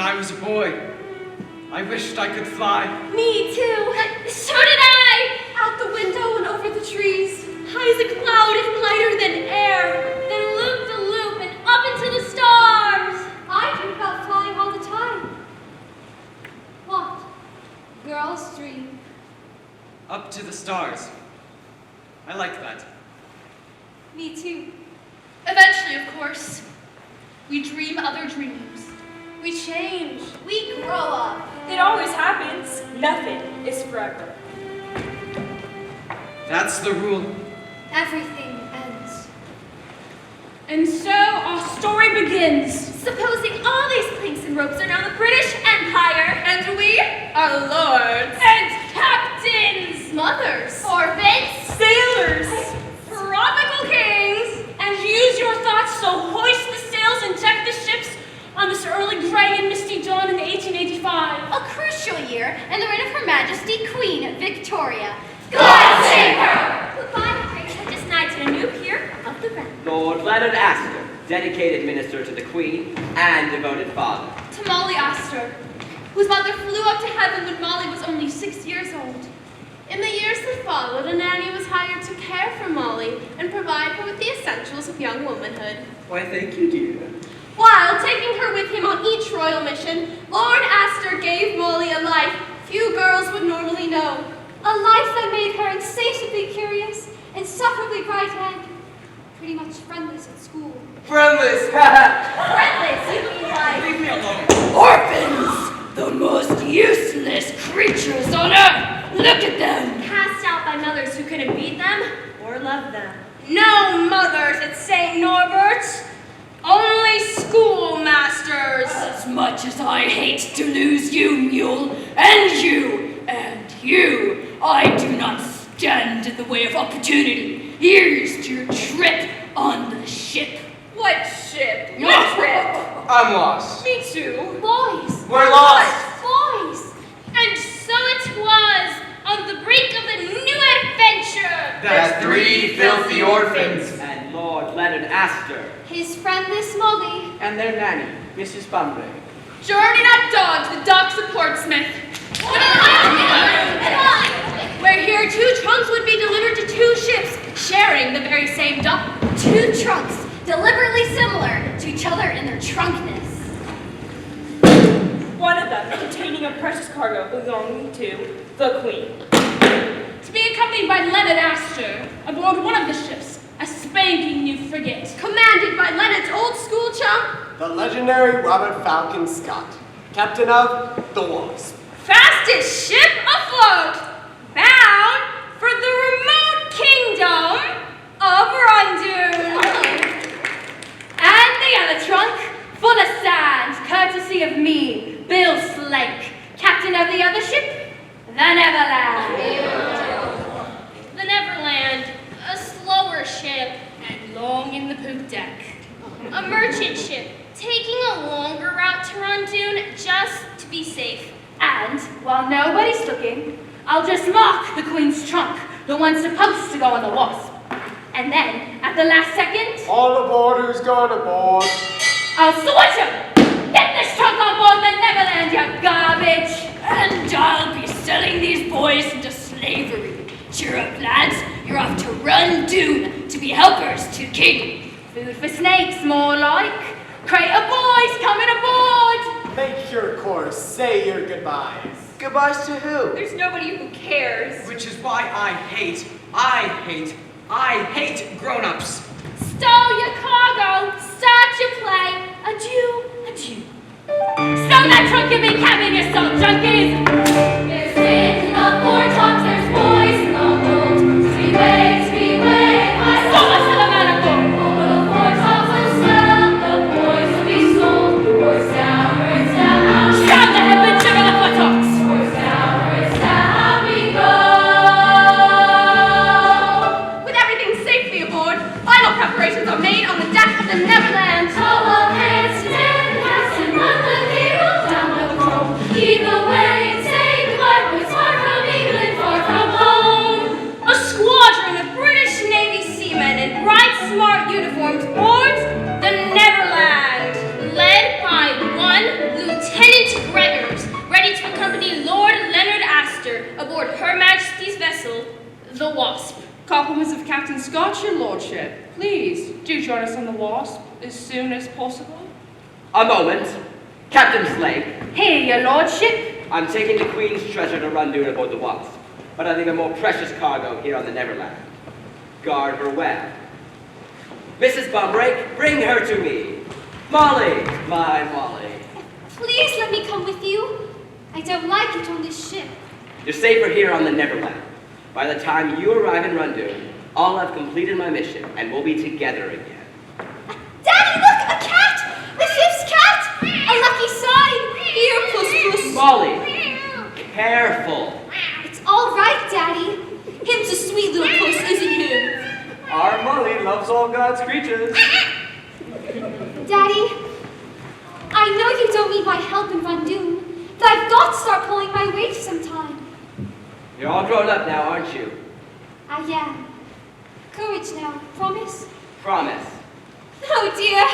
I was a boy. I wished I could fly. Me too. So did I. Out the window and over the trees. High as a cloud and lighter than air. Then loop to loop and up into the stars. I dream about flying all the time. What? Girls dream. Up to the stars. I like that. Me too. Eventually, of course, we dream other dreams. We change. We grow up. It always happens. Nothing is forever. That's the rule. Everything ends. And so our story begins. Supposing all these planks and ropes are now the British Empire, and we are lords And captains. mothers, Orphans. Sailors. Tropical kings. And use your thoughts, so hoist the sails and deck the ships on this early gray and misty dawn in 1885. a crucial year in the reign of Her Majesty Queen Victoria. God save her! Who by the grace had just knighted a new peer of the realm. Lord Leonard Astor, dedicated minister to the Queen and devoted father. To Molly Astor, whose mother flew up to heaven when Molly was only 6 years old. In the years that followed, a nanny was hired to care for Molly and provide her with the essentials of young womanhood. Why, thank you, dear. While taking her with him on each royal mission, Lord Astor gave Molly a life few girls would normally know. A life that made her insatiably curious, insufferably bright-eyed, pretty much friendless at school. Friendless! Friendless, you mean like... Leave me alone. Orphans! The most useless creatures on earth! Look at them! Cast out by mothers who couldn't beat them or love them. No mothers at St. Norbert's. Only schoolmasters. As much as I hate to lose you, mule, and you, I do not stand in the way of opportunity. Here's to your trip on the ship. What ship? Your trip. I'm lost. Me too. Boys! We're lost. Boys! And so it was, on the brink of a new adventure. That three filthy orphans. And Lord Leonard Astor. His friendless Molly. And their nanny, Mrs. Bunbury. Journeyed at dawn to the docks of Portsmouth. Where here 2 trunks would be delivered to 2 ships, sharing the very same dock. 2 trunks, deliberately similar to each other in their trunkness. One of them containing a precious cargo belonging to the Queen. To be accompanied by Leonard Astor aboard one of the ships, a spanking new frigate. Commanded by Leonard's old school chum, The legendary Robert Falcon Scott, captain of the Wasp. Fastest ship afloat, bound for the remote kingdom of Rundoon. and the other trunk, full of sand, courtesy of me, Bill Slake, captain of the other ship, the Neverland. The Neverland, a slower ship, and long in the poop deck. A merchant ship, taking a longer route to Rundoon just to be safe. And, while nobody's looking, I'll just mark the Queen's trunk, the one supposed to go on the Wasp. And then, at the last second, All aboard who's going aboard. I'll switch 'em! Get this trunk on board the Neverland, you garbage! And I'll be selling these boys into slavery. Cheer up, lads. You're off to Rundoon to be helpers to King. Food for snakes, more like. Crate of boys coming aboard! Make your course, say your goodbyes. Goodbyes to who? There's nobody who cares. Which is why I hate grown-ups. Stow your cargo, start your play. Adieu, adieu. Stow that trunk and be cabin, you salt junkies! There's kids in the foretops, there's boys in the hold. Speedway, my soul is to the manifold. Over the foretops will sell, the boys will be sold. Horse down, shout the headman, shiver the foottops. Horse down, we go. With everything safely aboard, final preparations are made on the deck of the Wasp. Compliments of Captain Scott, your lordship. Please, do join us on the Wasp as soon as possible. A moment. Captain Slade, Here, your lordship. I'm taking the Queen's treasure to Rundoon aboard the Wasp, but I leave a more precious cargo here on the Neverland. Guard her well. Mrs. Bumbrake, bring her to me. Molly, my Molly. Please let me come with you. I don't like it on this ship. You're safer here on the Neverland. By the time you arrive in Rundoon, I'll have completed my mission, and we'll be together again. Daddy, look! A cat! The ship's cat! A lucky sign! Here, Puss Puss. Molly, careful. It's all right, Daddy. Him's a sweet little puss, isn't him? Our Molly loves all God's creatures. Daddy, I know you don't need my help in Rundoon, but I've got to start pulling my weight sometime. You're all grown up now, aren't you? I am. Courage now, promise? Promise. Oh dear.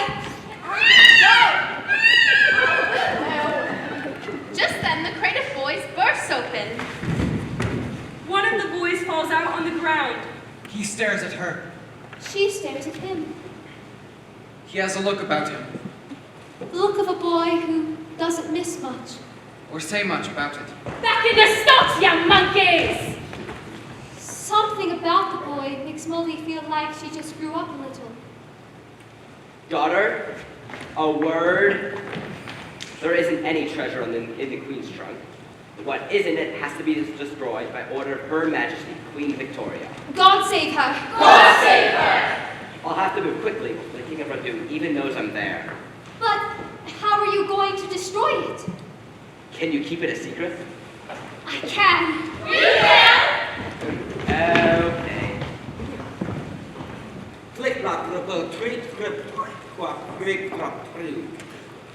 Just then, the crate of boys bursts open. One of the boys falls out on the ground. He stares at her. She stares at him. He has a look about him, The look of a boy who doesn't miss much. or say much about it. Back in the stocks, you monkeys! Something about the boy makes Molly feel like she just grew up a little. Daughter, a word. There isn't any treasure in the Queen's trunk. What is in it has to be destroyed by order of Her Majesty, Queen Victoria. God save her. God save her! I'll have to move quickly before the King of Rundoon even knows I'm there. But how are you going to destroy it? Can you keep it a secret? I can. Okay. Click rock, click, tweet, click, quack, click, rock, tweet.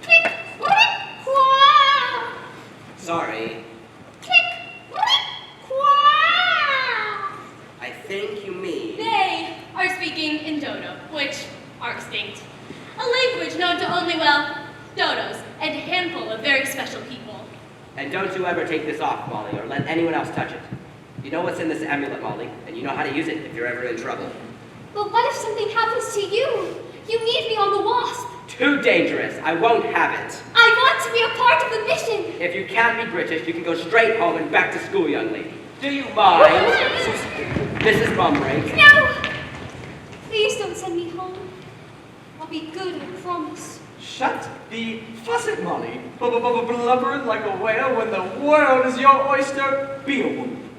Click, quack. Sorry. Click, quack. I think you mean... They are speaking in Dodo, which are extinct. A language known to only, well, dodos and a handful of very special people. And don't you ever take this off, Molly, or let anyone else touch it. You know what's in this amulet, Molly, and you know how to use it if you're ever in trouble. But what if something happens to you? You need me on the Wasp. Too dangerous. I won't have it. I want to be a part of the mission. If you can't be British, you can go straight home and back to school, young lady. Do you mind? Mrs. Bumbrake? No! Please don't send me home. I'll be good, I promise. Shut the faucet, Molly. Blubbering like a whale when the world is your oyster. Be a woman.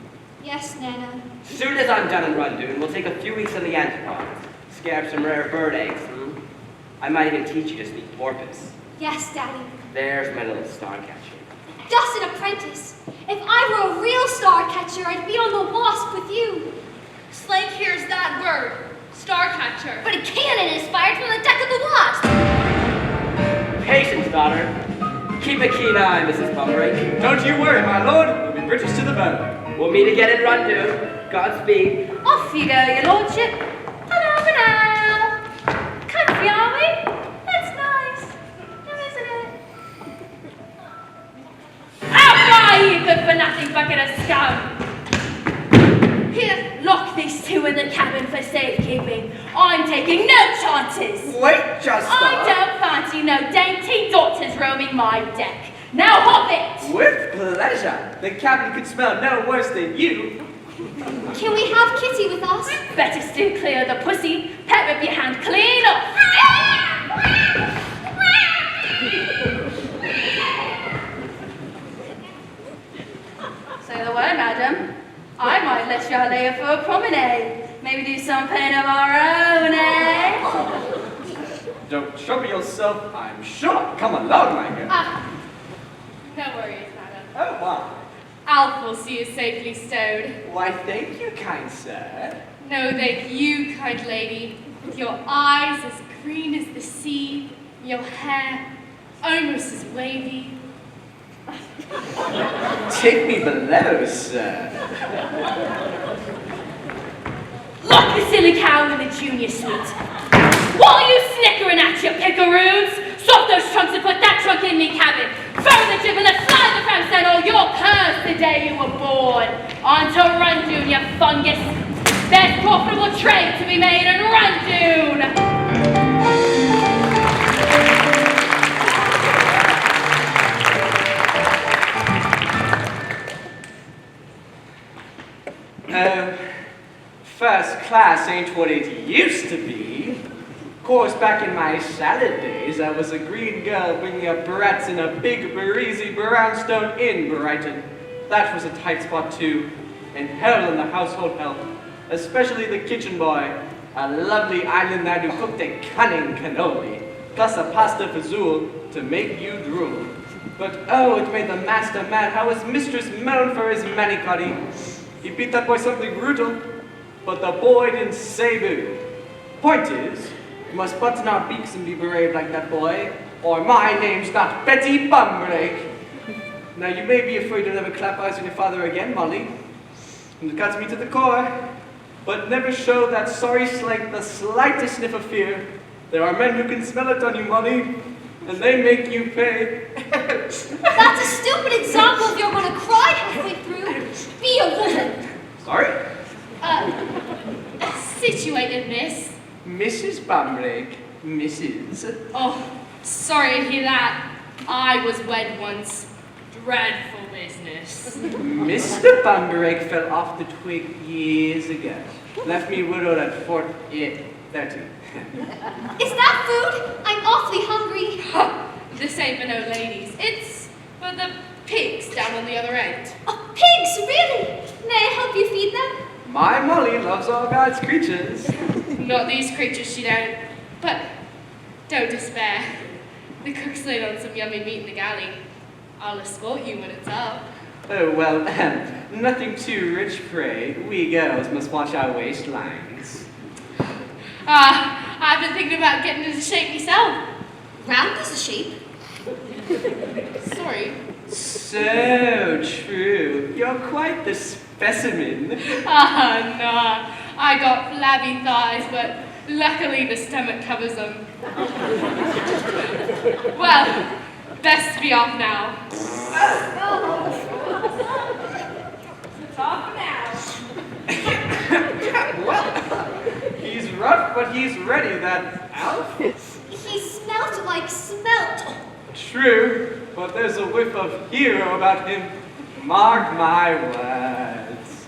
Yes, Nana. Soon as I'm done in Rundoon, we'll take a few weeks in the Antipodes. Scare up some rare bird eggs, I might even teach you to speak porpoise. Yes, Daddy. There's my little Starcatcher. Just an apprentice. If I were a real Starcatcher, I'd be on the Wasp with you. Slake hears that word, Starcatcher. But a cannon is fired from the deck of the Wasp! Patience, daughter. Keep a keen eye, Mrs. Bumbrake. Don't you worry, my lord. We'll be British to the bone. We'll meet again in Rundoon. Godspeed. Off you go, your lordship. Ta-da for now! Comfy, are we? That's nice. Now, isn't it? Out by you, good for nothing bucket of scum! Here, lock these two in the cabin for safekeeping. I'm taking no chances. Wait just I don't fancy no dainty daughters roaming my deck. Now hop it! With pleasure. The cabin could smell no worse than you. Can we have Kitty with us? Better steer clear of the pussy. Pet rip your hand clean off. Say the word, madam. I might let you lay her for a promenade. Maybe do something of our own, eh? Don't trouble yourself, I'm sure. Come along, my girl. No worries, madam. Oh, why? Alf will see you safely stowed. Why, thank you, kind sir. No, thank you, kind lady. With your eyes as green as the sea, your hair almost as wavy. Take me below, sir. Lock the silly cow in the junior suite. While you snickering at your pickaroos, stop those trunks and put that trunk in me cabin. Throw the jib and let's fly the fram stand, or you're cursed the day you were born. On to Rundoon, you fungus. There's profitable trade to be made in Randoon. First class ain't what it used to be. Of course, back in my salad days, I was a green girl bringing up brats in a big Brazie brownstone inn, Brighton. That was a tight spot too, and hell in the household help, especially the kitchen boy, a lovely island lad who cooked a cunning cannoli, plus a pasta fazool to make you drool. But oh, it made the master mad how his mistress moaned for his manicotti. He beat that boy something brutal, but the boy didn't say boo. Point is, we must button our beaks and be brave like that boy, or my name's not Betty Bumrake. Now you may be afraid you'll never clap eyes on your father again, Molly. And it cuts me to the core, but never show that sorry slank the slightest sniff of fear. There are men who can smell it on you, Molly, and they make you pay. That's a stupid example if you're going to cry halfway through. Be a woman. Sorry? Situated, miss. Mrs. Bumrake, Mrs. Oh, sorry to hear that. I was wed once. Dreadful business. Mr. Bumrake fell off the twig years ago. Left me widowed at 30. Is that food? I'm awfully hungry. This ain't for no ladies. It's for the pigs down on the other end. Oh, pigs, really? May I help you feed them? My Molly loves all God's creatures. Not these creatures, she don't. But don't despair. The cook's laid on some yummy meat in the galley. I'll escort you when it's up. Oh, well, nothing too rich, pray. We girls must watch our waistlines. I've been thinking about getting into shape myself. Round as a shape. Sorry. So true. You're quite the specimen. Nah. I got flabby thighs, but luckily the stomach covers them. Well, best be off now. Off now. Well, he's rough, but he's ready, that Alf. He smelt like smelt. True, but there's a whiff of hero about him. Mark my words.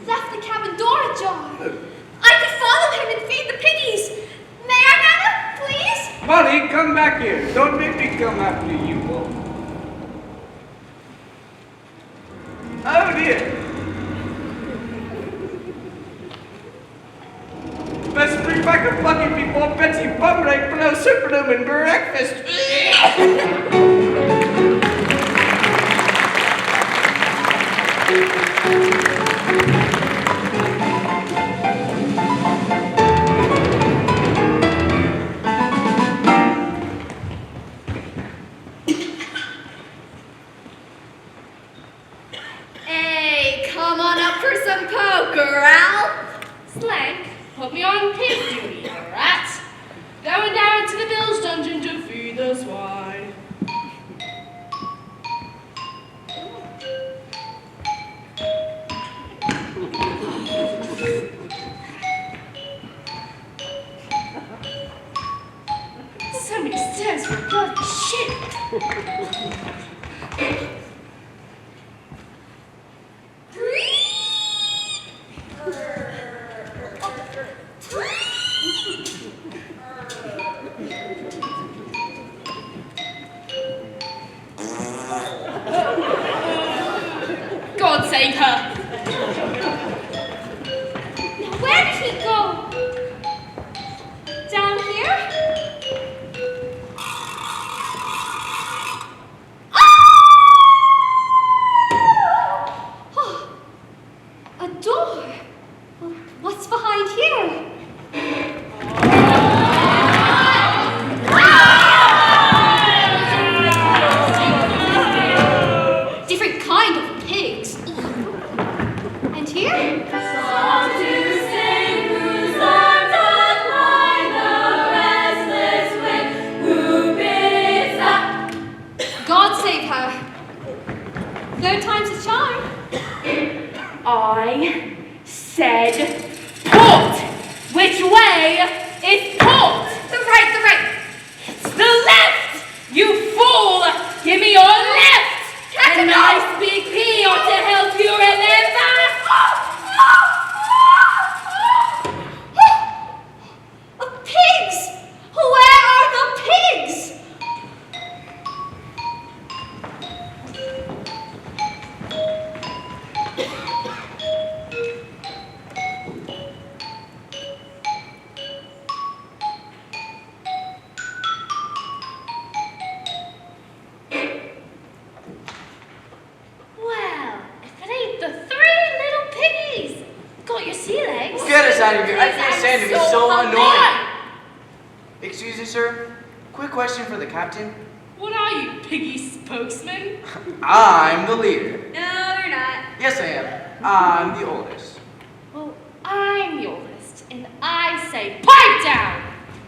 Left the cabin door ajar. I could follow him and feed the piggies. May I, Nana, please? Molly, come back here. Don't make me come after you, Wolf. Oh dear. Let's bring back a bucket before Betsy Bumrake blows superlumen breakfast. Hey, come on up for some poker, Al. Slank, put me on pig duty, alright? Going down to the Bill's dungeon to feed the swine. So many stairs for bloody shit. God save her. Where did he go? Down here? Oh, a door. Well, what's behind here? Different kind of pigs. And here? God save her. Third time's a charm. I said me your left! A nice big pea ought to help you remember! Pigs! Where are the pigs? Well, if it ain't the 3 little piggies. Got your sea legs. Get us out of here. I can't stand it. It's so annoying. Excuse me, sir. Quick question for the captain. What are you, piggy spokesman? I'm the leader. No, you're not. Yes, I am. I'm the oldest. Well, I'm the oldest, and I say pipe down.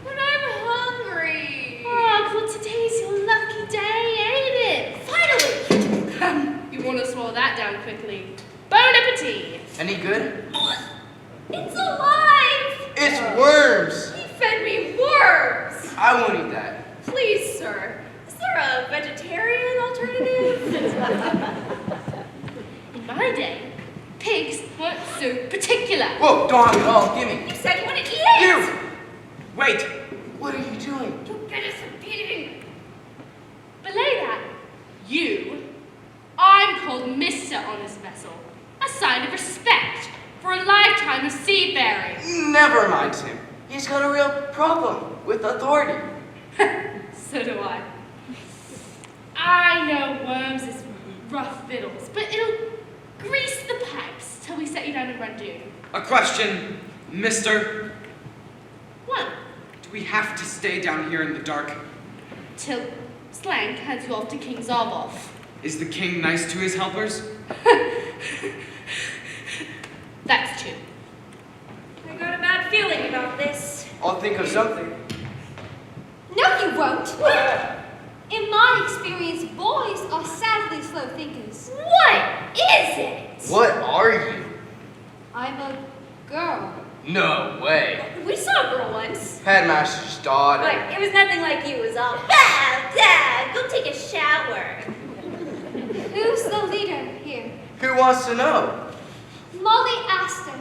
But I'm hungry. Oh, well, today's your lucky day, ain't it? Finally. You want to swallow that down quickly. Bon appetit. Any good? It's alive. It's worms. He fed me worms. I won't eat that. Please, sir. Is there a vegetarian alternative? In my day, pigs weren't so particular. Whoa, don't have it all. Give me. You said you want to eat it. You! Wait! What are you doing? You better some beating. Belay that. You? I'm called Mr. on this vessel. A sign of respect for a lifetime of seafaring. Never mind him. He's got a real problem with authority. So do I. I know worms is rough victuals, but it'll grease the pipes till we set you down in Randoon. A question, mister. What? Do we have to stay down here in the dark? Till Slank hands you off to King Zarboff. Is the king nice to his helpers? That's true. I got a bad feeling about this. I'll think of something. No, you won't. In my experience, boys are sadly slow thinkers. What is it? What are you? I'm a girl. No way. We saw a girl once. Headmaster Stoddard. But it was nothing like you. It was all, Dad, go take a shower. Who's the leader here? Who wants to know? Molly Astor.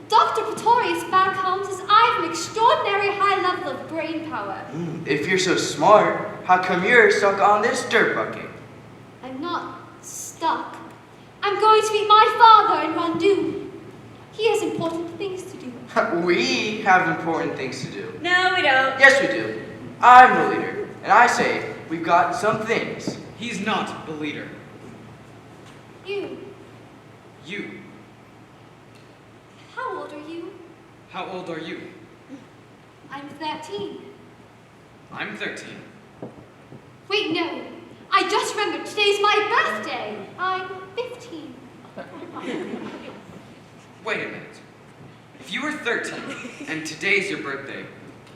Dr. Pretorius back home says I have an extraordinary high level of brain power. If you're so smart, how come you're stuck on this dirt bucket? I'm not stuck. I'm going to meet my father in Randoon. He has important things to do. We have important things to do. No, we don't. Yes, we do. I'm the leader, and I say we've got some things. He's not the leader. You. You. How old are you? How old are you? I'm 13. I'm 13. Wait, no. I just remembered today's my birthday. I'm 15. Wait a minute. If you were 13 and today's your birthday,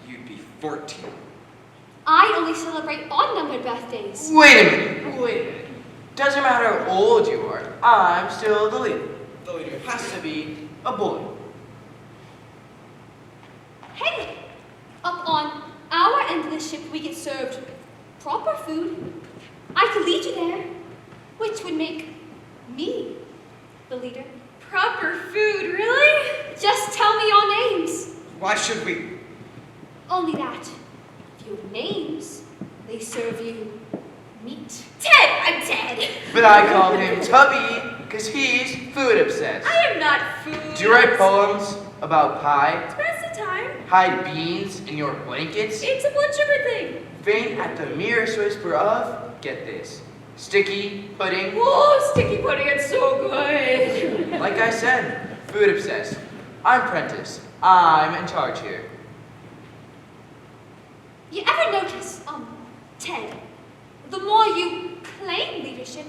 you'd be 14. I only celebrate odd-numbered birthdays. Wait a minute. Doesn't matter how old you are, I'm still the leader. The leader has to be a boy. Hey, up on our end of the ship we get served proper food. I could lead you there, which would make me the leader. Proper food, really? Just tell me your names. Why should we? Only that. If you have names, they serve you meat. Ted, I'm Ted. But I call him Tubby, because he's food obsessed. I am not food. Do you write poems about pie? Pass the time. Hide beans in your blankets? It's a blood sugar thing. Faint at the merest whisper of, get this, sticky pudding. Oh, sticky pudding, it's so good. Like I said, food obsessed. I'm Prentice. I'm in charge here. You ever notice, Ted, the more you claim leadership,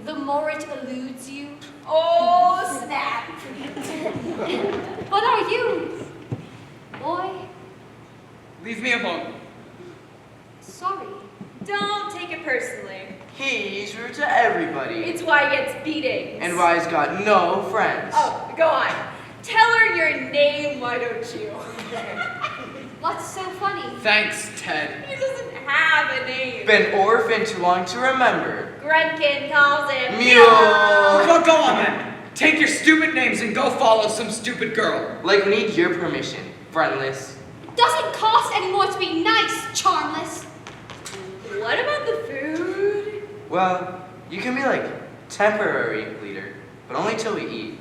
the more it eludes you? Oh, snap. What are you, boy? Leave me alone. Sorry. Don't take it personally. He's rude to everybody. It's why he gets beatings. And why he's got no friends. Oh, go on. Tell her your name, why don't you? What's so funny? Thanks, Ted. He doesn't have a name. been orphaned too long to remember. Grunkin calls him Mule. Well, go on then. Take your stupid names and go follow some stupid girl. Like, we need your permission, friendless. Doesn't cost any more to be nice, charmless. What about the food? Well, you can be like temporary leader, but only till we eat.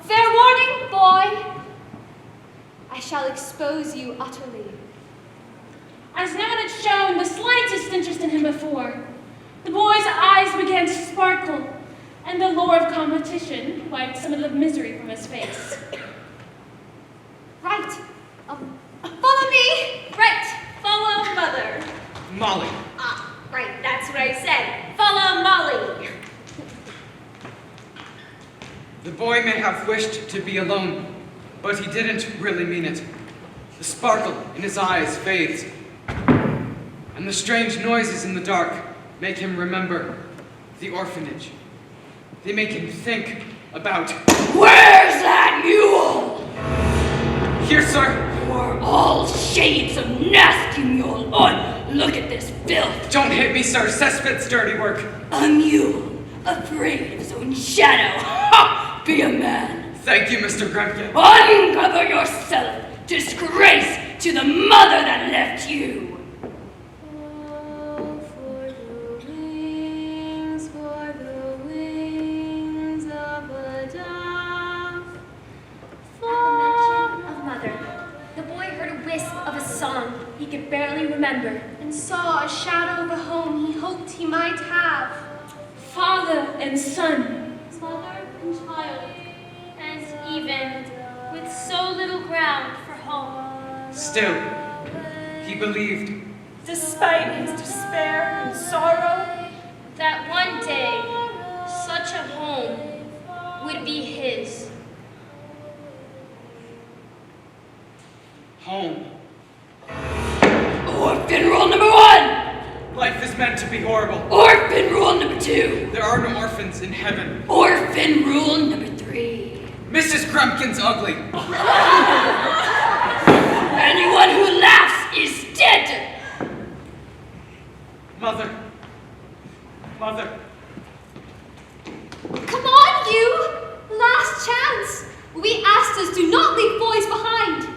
Fair warning, boy. I shall expose you utterly. As no one had shown the slightest interest in him before, the boy's eyes began to sparkle, and the lure of competition wiped some of the misery from his face. Right. Follow me. Right, follow Mother. Molly. Ah, right, that's what I said. Follow Molly. The boy may have wished to be alone, but he didn't really mean it. The sparkle in his eyes fades, and the strange noises in the dark make him remember the orphanage. They make him think about... Where's that mule? Here, sir. You're all shades of nasty mule. Oh, look at this filth. Don't hit me, sir. Cesspit's dirty work. A mule, afraid of his own shadow. Ha! Be a man. Thank you, Mr. Grumpkin. Uncover yourself. Disgrace to the mother that left you. For the wings of a dove. At the mention of Mother, the boy heard a wisp of a song he could barely remember. And saw a shadow of a home he hoped he might have. Father and son, Mother and child. And even with so little ground for home, Still, he believed. Despite his despair and sorrow, that one day such a home would be his. Home. Orphan rule number 1. Life is meant to be horrible. Orphan rule number 2. There are no orphans in heaven. Orphan rule number 3. Mrs. Grumpkin's ugly. Anyone who laughs is dead. Mother. Mother. Come on, you! Last chance! We Asters do not leave boys behind.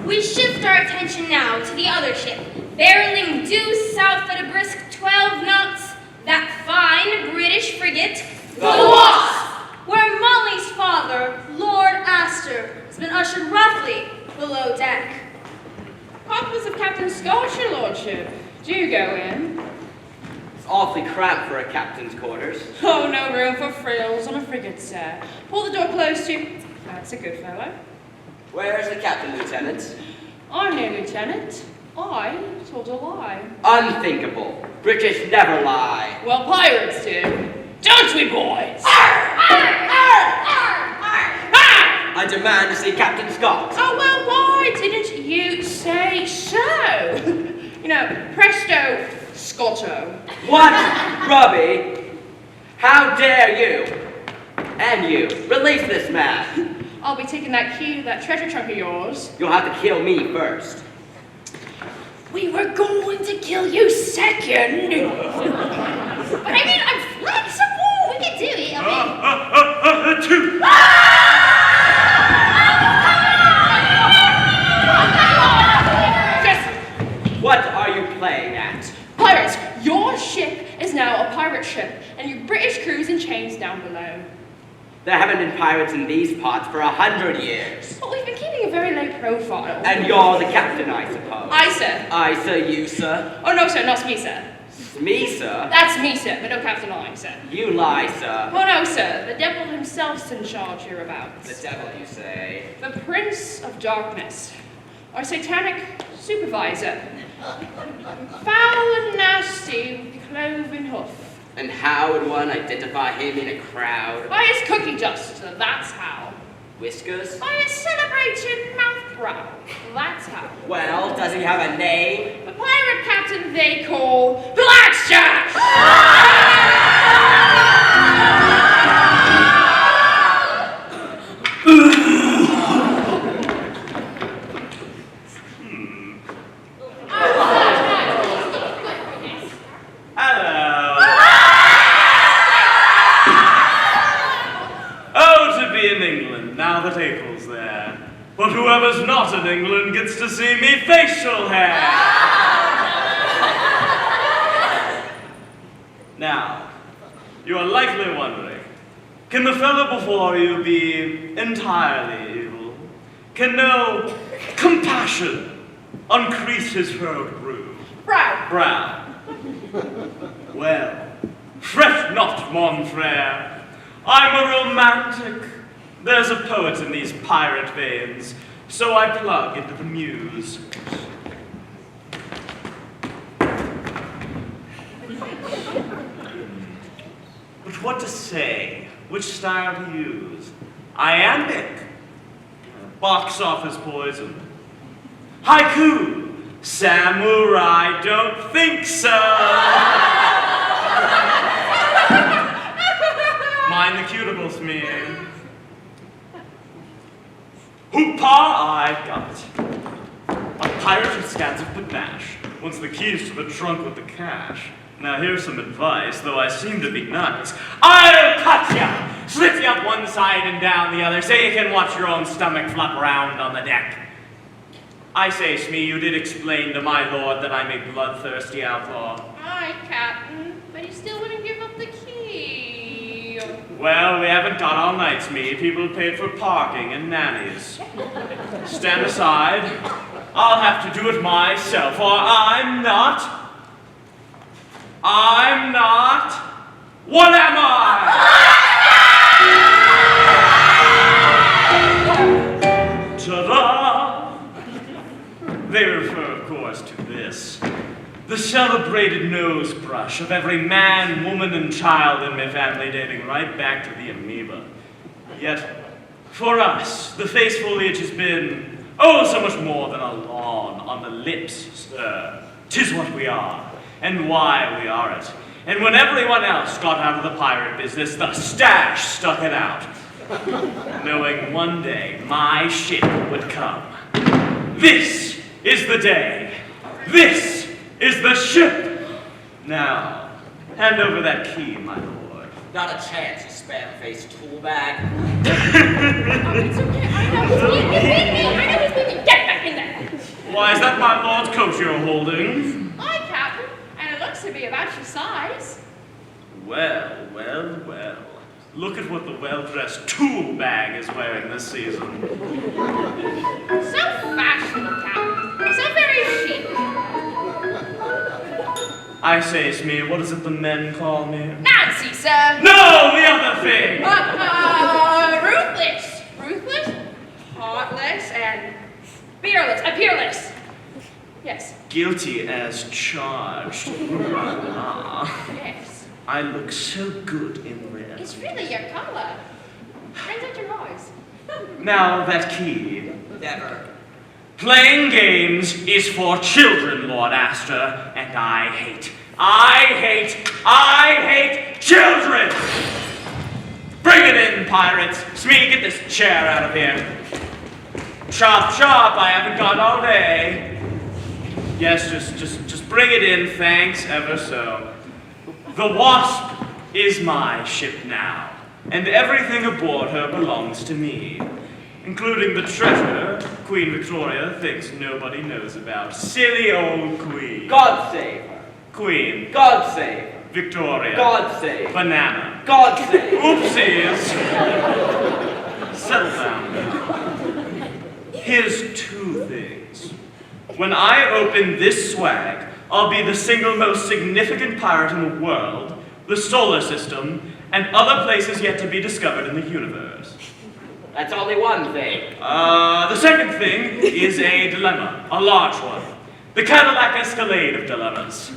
We shift our attention now to the other ship, barreling due south at a brisk 12 knots, that fine British frigate, the Wasp, where Molly's father, Lord Astor, has been ushered roughly below deck. Compliments of Captain Scott, your lordship. Do you go in? It's awfully cramped for a captain's quarters. Oh, no room for frills on a frigate, sir. Pull the door close to you. That's a good fellow. Where's the captain, Lieutenant? I'm no lieutenant. I told a lie. Unthinkable. British never lie. Well, pirates do. Don't we, boys? I demand to see Captain Scott. Oh, well, why didn't you say so? You know, presto, Scotto. What? Robbie? How dare you? And you, release this man. I'll be taking that key to that treasure trunk of yours. You'll have to kill me first. We were going to kill you second. But I mean, I'm flexible. We can do it. What are you playing at? Pirates, your ship is now a pirate ship, and you British crews in chains down below. There haven't been pirates in these parts for 100 years. But we've been keeping a very low profile. And you're the captain, I suppose. I, sir. I, sir, you, sir. Oh, no, sir, not me, sir. Me, sir. That's me, sir, but no Captain I, sir. You lie, sir. Oh, no, sir. The devil himself's in charge hereabouts. The devil, you say. The Prince of Darkness. Our satanic supervisor. Foul and nasty with cloven hoof. And how would one identify him in a crowd? By his cookie dust, that's how. Whiskers? By his celebrated mouth brow, that's how. Well, does he have a name? The pirate captain captain they call Blackjack! Hello. Oh, to be in England, now that April's there. But whoever's not in England gets to see me facial hair. Now, you are likely wondering, can the fellow before you be entirely evil? Can no compassion uncrease his furrowed brow? Brow. Well, fret not, mon frere. I'm a romantic. There's a poet in these pirate veins, so I plug into the muse. But what to say? Which style to use? Iambic? Box office poison. Haiku? Samurai, don't think so. Mind the cuticles, me. Hoopah, I got it. A pirate who scans of panache wants the keys to the trunk with the cash. Now here's some advice, though I seem to be nuts. I'll cut ya! Slit you up one side and down the other, so you can watch your own stomach flop round on the deck. I say, Smee, you did explain to my lord that I'm a bloodthirsty outlaw. Aye, Captain, but he still wouldn't give up the key. Well, we haven't got all night, Smee. People paid for parking and nannies. Stand aside. I'll have to do it myself, for I'm not. What am I? Ta-da! They refer, of course, to this. The celebrated nose brush of every man, woman, and child in my family dating right back to the amoeba. Yet, for us, the face foliage has been, oh, so much more than a lawn on the lips, sir. 'Tis what we are, and why we are it. And when everyone else got out of the pirate business, the stash stuck it out. Knowing one day my ship would come. This is the day. This is the ship. Now, hand over that key, my lord. Not a chance, you spam-faced tool bag. It's okay, I know he's leaving. Get back in there. Why, is that my lord's coat you're holding? Aye, Captain, and it looks to be about your size. Well. Look at what the well-dressed tool bag is wearing this season. So fashionable, Captain. So very chic. I say, Smee, what is it the men call me? Nancy, sir. No, the other thing! Ruthless. Ruthless, heartless, and peerless. Yes. Guilty as charged. Yes. I look so good in red. It's really your color. Brings out your eyes. Now, that key. Never. Playing games is for children, Lord Astor, and I hate children! Bring it in, pirates. Smee, get this chair out of here. Chop, I haven't got all day. Yes, just bring it in, thanks ever so. The Wasp is my ship now, and everything aboard her belongs to me, including the treasure Queen Victoria thinks nobody knows about. Silly old Queen. God save her. Queen. God save her. Victoria. God save her. Banana. God save her. Oopsies. Settle down now. Here's two things. When I open this swag, I'll be the single most significant pirate in the world, the solar system, and other places yet to be discovered in the universe. That's only one thing. The second thing is a dilemma, a large one. The Cadillac Escalade of dilemmas.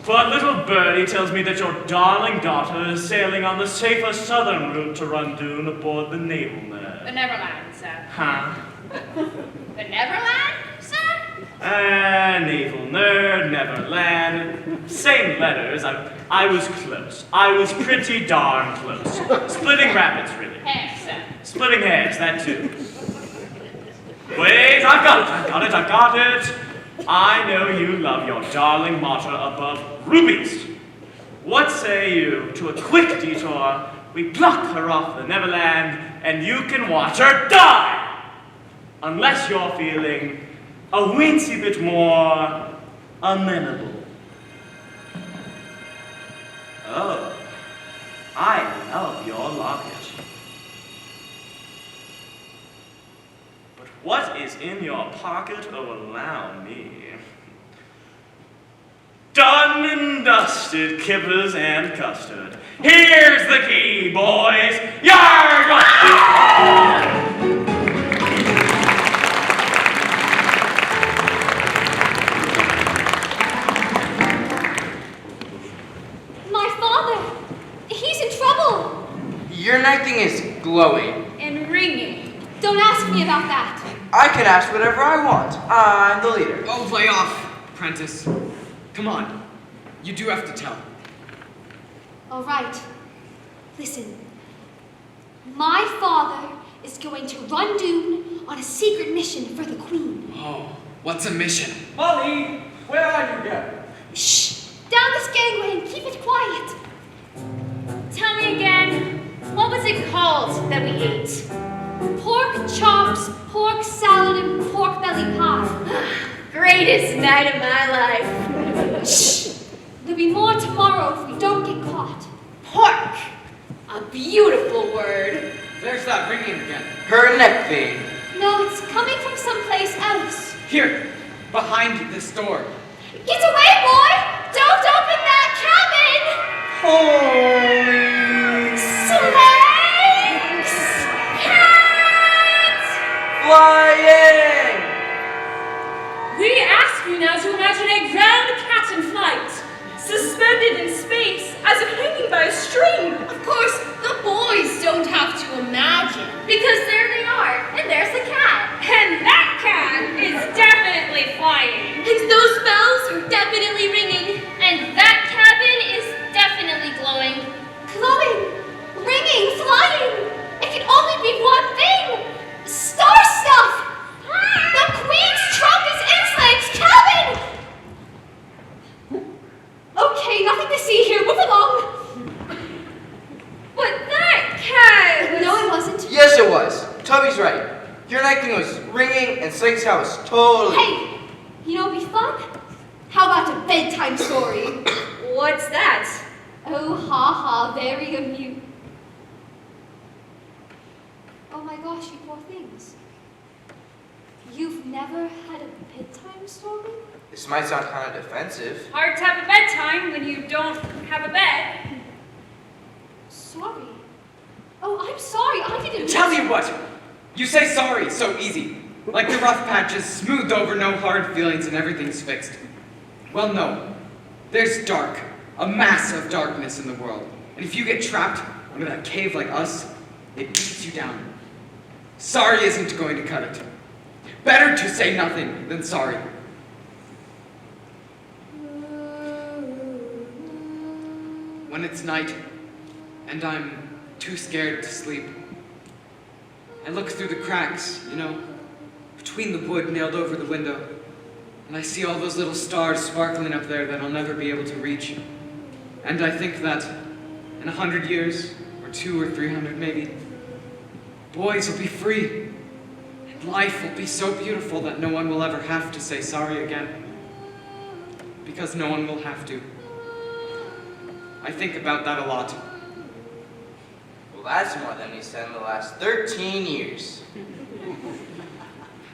For a little birdie tells me that your darling daughter is sailing on the safer southern route to Rundoon aboard the Naval Nerd. The Neverland, sir. Huh? The Neverland, sir? Naval Nerd, Neverland. Same letters. I was close. I was pretty darn close. Splitting rabbits, really. Splitting hairs, that too. Wait, I've got it. I know you love your darling Matra above rubies. What say you to a quick detour? We block her off the Neverland, and you can watch her die! Unless you're feeling a weensy bit more amenable. Oh, I love your locket. But what is in your pocket? Oh, allow me. Done and dusted, kippers and custard. Here's the key, boys. Yard! My father! He's in trouble! Your night thing is glowing. And ringing. Don't ask me about that. I can ask whatever I want. I'm the leader. Oh, lay off, Prentice. Come on. You do have to tell. All right. Listen. My father is going to run Dune on a secret mission for the Queen. Oh, what's a mission? Molly, where are you going? Shh! Down this gangway and keep it quiet. Tell me again, what was it called that we ate? Pork chops, pork salad, and pork belly pie. Greatest night of my life. Shh! There'll be more tomorrow if we don't get caught. Pork. A beautiful word. There's that ringing again. Her neck thing. No, it's coming from someplace else. Here, behind this door. Get away, boy! Don't open that cabin! Holy Snakes! Cats! flying! We ask you now to imagine a ground cat in flight, suspended in space as if hanging by a string. Of course, the boys don't have to imagine, because there they are, and there's the cat. And that cat is definitely flying. And those bells are definitely ringing. And that cabin is definitely glowing. Glowing, ringing, flying. It can only be one thing. Star stuff. The Queen's trunk is in Slave's cabin. Okay, nothing to see here. Move along. But that cat was... No, it wasn't. Yes, it was. Toby's right. Your night thing was ringing, and Slake's house totally. Hey, you know what'd be fun? How about a bedtime story? What's that? Oh, ha ha, very amusing. Oh my gosh, you poor things. You've never had a bedtime story? This might sound kind of defensive. Hard to have a bedtime when you don't have a bed. Sorry. Oh, I'm sorry, I didn't... Tell you what! You say sorry so easy. Like the rough patches, smoothed over, no hard feelings, and everything's fixed. Well, no. There's dark. A mass of darkness in the world. And if you get trapped under that cave like us, it beats you down. Sorry isn't going to cut it. Better to say nothing than sorry. When it's night, and I'm too scared to sleep, I look through the cracks, you know, between the wood nailed over the window, and I see all those little stars sparkling up there that I'll never be able to reach. And I think that in 100 years, or 200 or 300 maybe, boys will be free, and life will be so beautiful that no one will ever have to say sorry again. Because no one will have to. I think about that a lot. Well, that's more than he said in the last 13 years.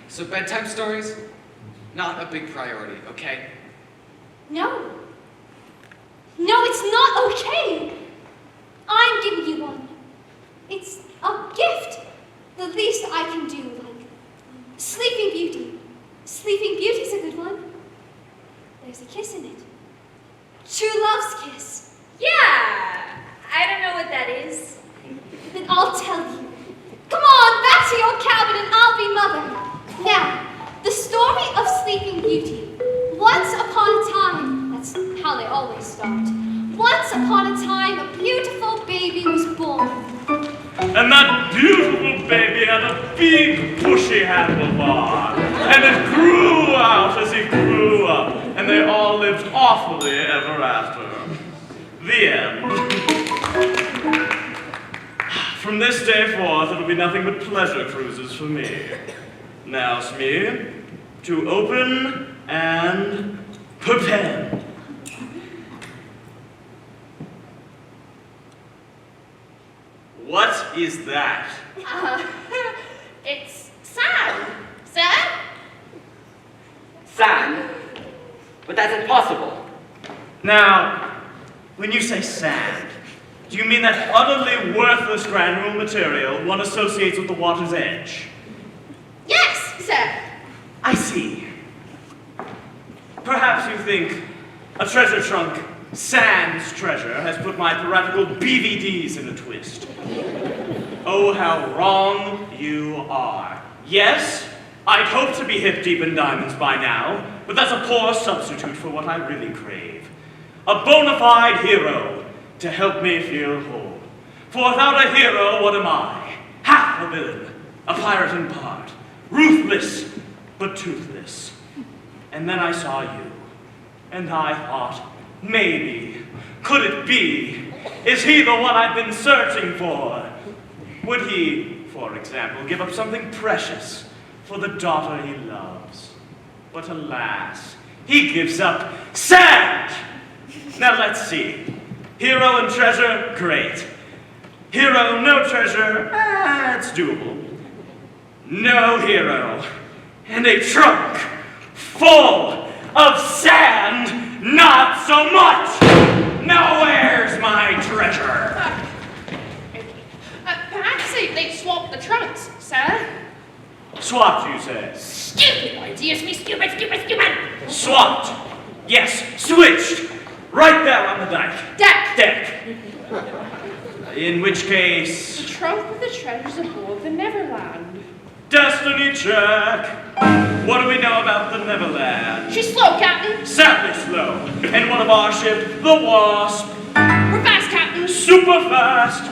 So bedtime stories? Not a big priority, okay? No. No, it's not okay. I'm giving you one. It's a gift. The least I can do, like Sleeping Beauty. Sleeping Beauty's a good one. There's a kiss in it. True love's kiss. Yeah, I don't know what that is. Then I'll tell you. Come on, back to your cabin and I'll be mother. Now, the story of Sleeping Beauty. Once upon a time, they always start. Once upon a time, a beautiful baby was born. And that beautiful baby had a big bushy handlebar. And it grew out as he grew up. And they all lived awfully ever after. The end. From this day forth, it'll be nothing but pleasure cruises for me. Now, Smee, to open and perpend. What is that? It's sand, sir. Sand? But that's impossible. Now, when you say sand, do you mean that utterly worthless granule material one associates with the water's edge? Yes, sir. I see. Perhaps you think a treasure trunk, sans treasure, has put my piratical BVDs in a twist. Oh, how wrong you are. Yes, I'd hope to be hip deep in diamonds by now, but that's a poor substitute for what I really crave. A bona fide hero to help me feel whole. For without a hero, what am I? Half a villain, a pirate in part, ruthless but toothless. And then I saw you, and I thought, maybe, could it be? Is he the one I've been searching for? Would he, for example, give up something precious for the daughter he loves? But alas, he gives up sand! Now let's see. Hero and treasure, great. Hero, no treasure, it's doable. No hero, and a trunk full of sand, not so much! Now where's my treasure? Perhaps they swapped the trunks, sir. Swapped, you say? Stupid ideas, me stupid. Swapped. Yes, switched. Right there on the dike. Deck. In which case... The trunk with the treasures aboard the Neverland. Destiny check. What do we know about the Neverland? She's slow, Captain. Sadly slow. And one of our ship, the Wasp. We're fast, Captain. Super fast.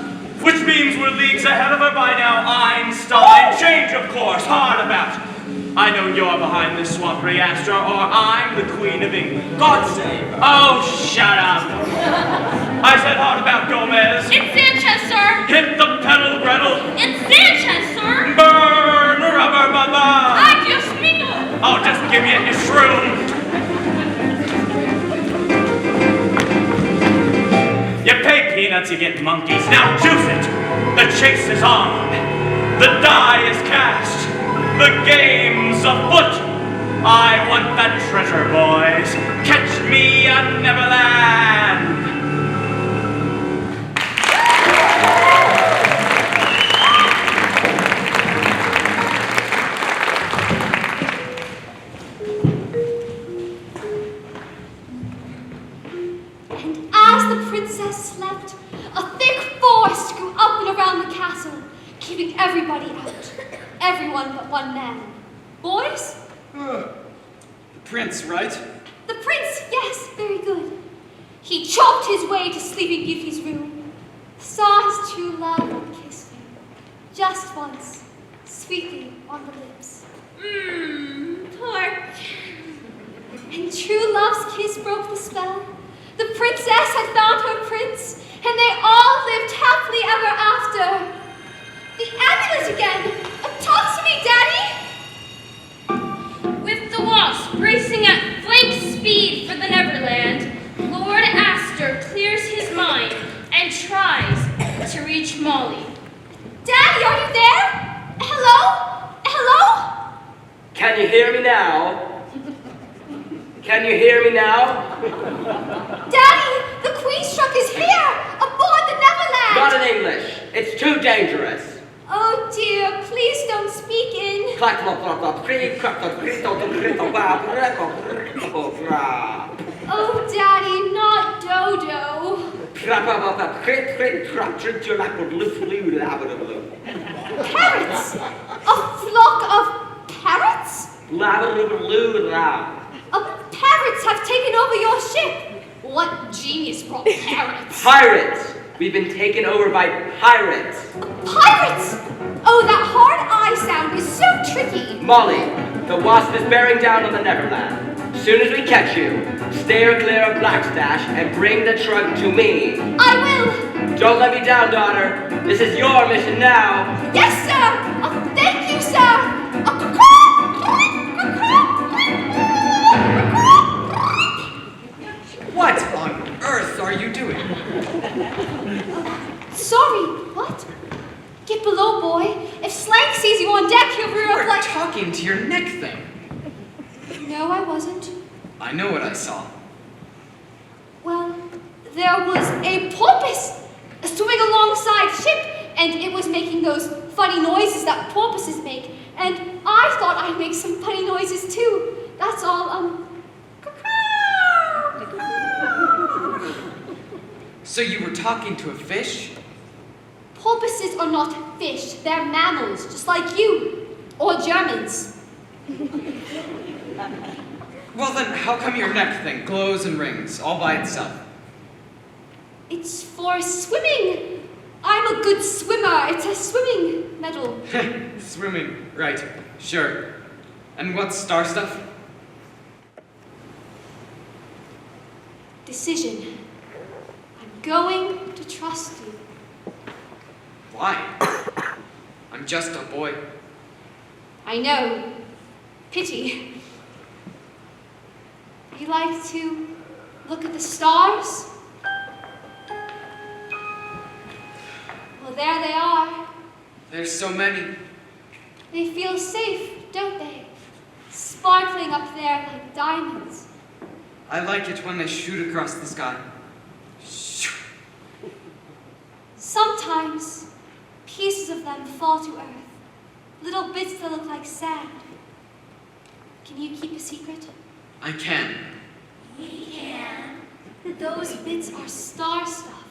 Which means we're leagues ahead of her by now. Einstein. Change of course. Hard about. I know you're behind this swamp reactor, or I'm the Queen of England. God save her. Oh, shut up. I said hard about Gomez. It's Sanchez, sir. Hit the pedal, Gretel. It's Sanchez, sir. Burn, rubber baba. I just speak. Oh, just give me a shroom. You pay peanuts, you get monkeys. Now juice it. The chase is on. The die is cast. The game's afoot. I want that treasure, boys. Catch me at Neverland. And as the princess slept, a thick forest grew up and around the castle, keeping everybody out. Everyone but one man. Boys? The prince, right? The prince, yes, very good. He choked his way to Sleeping Beauty's room, saw his true love and kissed him. Just once, sweetly on the lips. Poor. And true love's kiss broke the spell. The princess had found her prince, and they all lived happily ever after. The amulet again! Talk to me, Daddy! With the Wasp racing at flank speed for the Neverland, Lord Astor clears his mind and tries to reach Molly. Daddy, are you there? Hello? Hello? Can you hear me now? Can you hear me now? Daddy, the Queen's truck is here! Aboard the Neverland! Not in English. It's too dangerous. Oh dear, please don't speak in... Oh, Daddy, not Dodo. Parrots! A flock of parrots? Parrots have taken over your ship. What genius brought parrots? Pirates! We've been taken over by pirates. Pirates! Oh, that hard I sound is so tricky. Molly, the wasp is bearing down on the Neverland. As soon as we catch you, steer clear of Blackstash and bring the trunk to me. I will. Don't let me down, daughter. This is your mission now. Yes, sir. Oh, thank you, sir. What on earth are you doing? Sorry, what? Get below, boy. If Slank sees you on deck, he'll rear You up were like... talking to your neck thing. No, I wasn't. I know what I saw. Well, there was a porpoise swimming alongside ship, and it was making those funny noises that porpoises make, and I thought I'd make some funny noises too. That's all, So you were talking to a fish? Porpoises are not fish, they're mammals, just like you, or Germans. Well then, how come your neck thing glows and rings all by itself? It's for swimming. I'm a good swimmer. It's a swimming medal. Swimming, right, sure. And what's star stuff? Decision. I'm going to trust you. Why? I'm just a boy. I know. Pity. You like to look at the stars? Well, there they are. There's so many. They feel safe, don't they? Sparkling up there like diamonds. I like it when they shoot across the sky. Sometimes, pieces of them fall to earth. Little bits that look like sand. Can you keep a secret? I can. We can. Those bits are star stuff.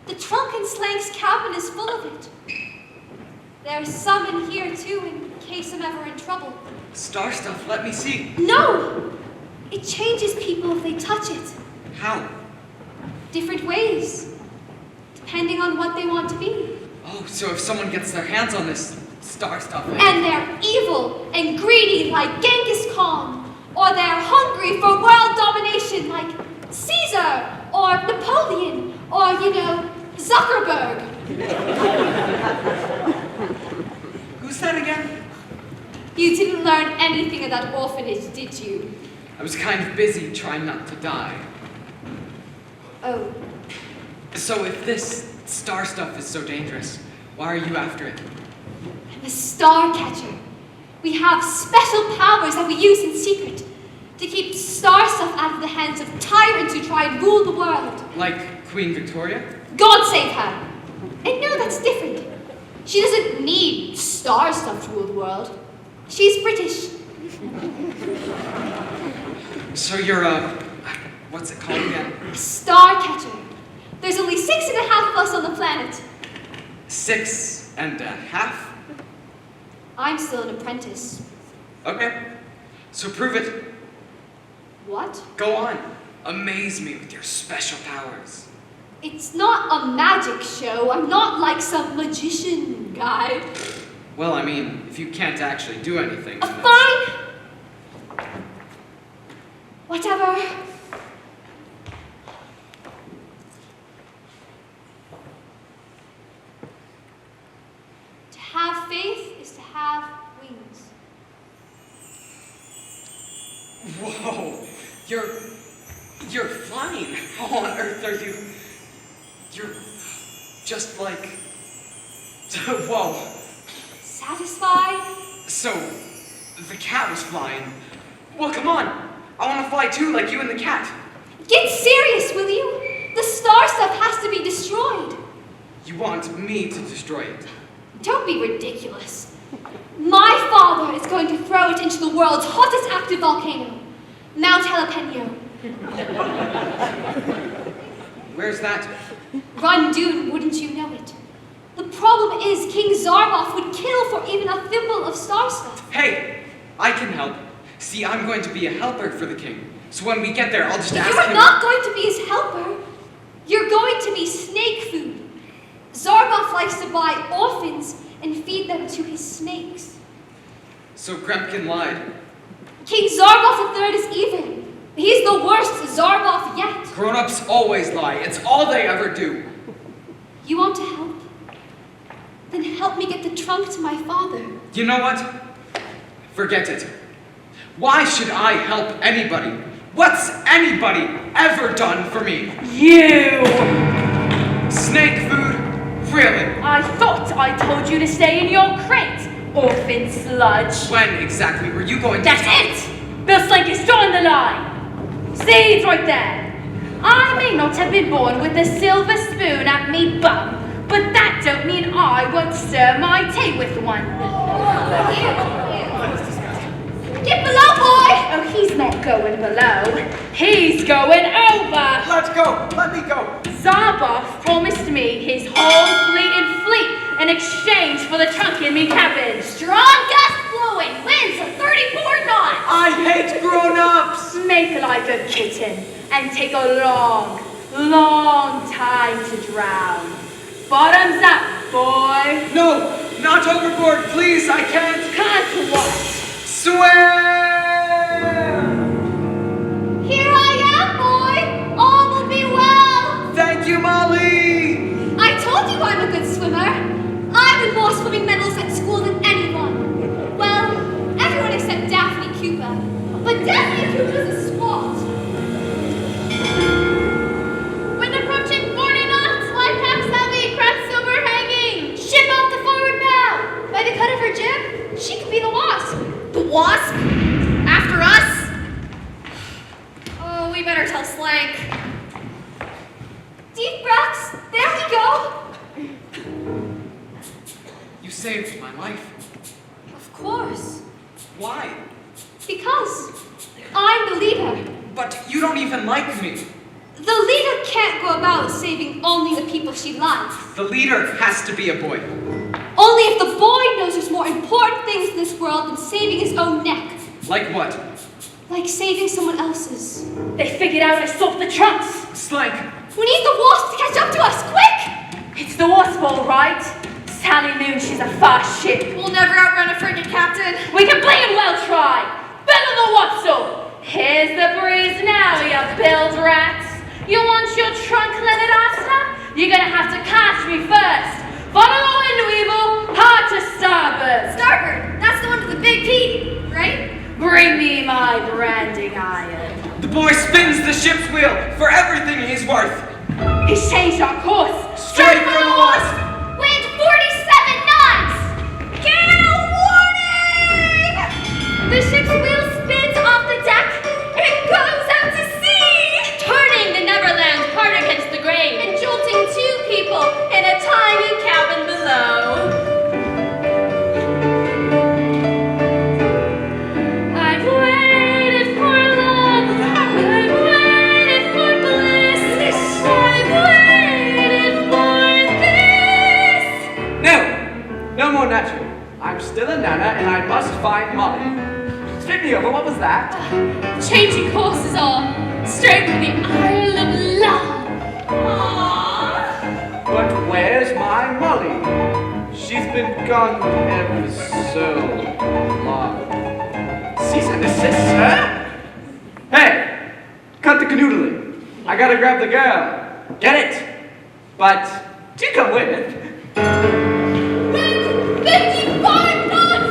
The trunk in Slank's cabin is full of it. There's some in here too, in case I'm ever in trouble. Star stuff, let me see. No! It changes people if they touch it. How? Different ways, depending on what they want to be. Oh, so if someone gets their hands on this star stuff... And they're evil and greedy like Genghis Khan. Or they're hungry for world domination like Caesar or Napoleon or, Zuckerberg. Who's that again? You didn't learn anything at that orphanage, did you? I was kind of busy trying not to die. Oh. So if this star stuff is so dangerous, why are you after it? I'm a Starcatcher. We have special powers that we use in secret to keep star stuff out of the hands of tyrants who try and rule the world. Like Queen Victoria? God save her. And no, that's different. She doesn't need star stuff to rule the world. She's British. So you're what's it called again? A Starcatcher. There's only 6.5 of us on the planet. 6.5? I'm still an apprentice. Okay. So prove it. What? Go on. Amaze me with your special powers. It's not a magic show. I'm not like some magician guy. Well, I mean, if you can't actually do anything... then Fine. Whatever. To have faith is to have wings. Whoa! You're flying. How on earth are you? You're just like... Whoa. Satisfied? So, the cat was flying. Well, come on. I want to fly too, like you and the cat. Get serious, will you? The star stuff has to be destroyed. You want me to destroy it? Don't be ridiculous. My father is going to throw it into the world's hottest active volcano, Mount Jalapeno. Where's that? Rundoon, wouldn't you know it? The problem is King Zarboff would kill for even a thimble of star stuff. Hey, I can help. See, I'm going to be a helper for the king. So when we get there, I'll just ask You're him. not going to be his helper. You're going to be snake food. Zargoth likes to buy orphans and feed them to his snakes. So Grempkin lied. King Zargoth III is evil. He's the worst Zargoth yet. Grown-ups always lie. It's all they ever do. You want to help? Then help me get the trunk to my father. You know what? Forget it. Why should I help anybody? What's anybody ever done for me? You! Snake food? Really? I thought I told you to stay in your crate, orphan sludge. When exactly were you going to That's it! Bill Slink is drawing the line. See, it's right there. I may not have been born with a silver spoon at me bum, but that don't mean I won't stir my tea with one. Get below, boy! Oh, he's not going below. He's going over. Let's go. Let me go. Zarboff promised me his whole fleet in exchange for the trunk in me cabin. Strong gust blowing, winds of 34 knots. I hate grown-ups. Make like a kitten and take a long, long time to drown. Bottoms up, boy. No, not overboard, please, I can't. Can't what? Swim! Here I am, boy! All will be well! Thank you, Molly! I told you I'm a good swimmer. I win more swimming medals at school than anyone. Well, everyone except Daphne Cooper. But Daphne Cooper's a swat. Wind approaching 40 knots, light pack heavy, crest overhanging. Ship off the forward bow. By the cut of her jib, she could be the Wasp. The Wasp? After us? Oh, we better tell Slank. Deep breaths. There we go. You saved my life. Of course. Why? Because I'm the leader. But you don't even like me. The leader can't go about saving only the people she loves. The leader has to be a boy. Only if the boy knows there's more important things in this world than saving his own neck. Like what? Like saving someone else's. They figured out I stopped the trunks. Slank! We need the Wasp to catch up to us, quick! It's the Wasp, all right. Sally Moon, she's a fast ship. We'll never outrun a frigate, Captain. We can blame well try. Better the Wapsle. Here's the breeze now, you build rats. You want your trunk leaded after? You're gonna have to catch me first. Follow into evil, hard to starboard. Starboard, that's the one with the big P, right? Bring me my branding iron. The boy spins the ship's wheel for everything he's worth. He's changed our course. Straight for the Wasp! Wind 47 knots. Get a warning! The ship's wheel spins off the deck. It goes out to sea! Turning the Neverland hard against the grain. And jolting two people in a tiny cabin below. I've waited for love. I've waited for bliss. I've waited for this. No more natural. I'm still a nana and I must find Molly. Straight me over, what was that? Changing courses all. Straight for the Isle of Love. Aww. But where's my Molly? She's been gone ever so long. Cease and desist, sir? Hey, cut the canoodling. I gotta grab the girl. Get it? But do come with. Wind 55 knots.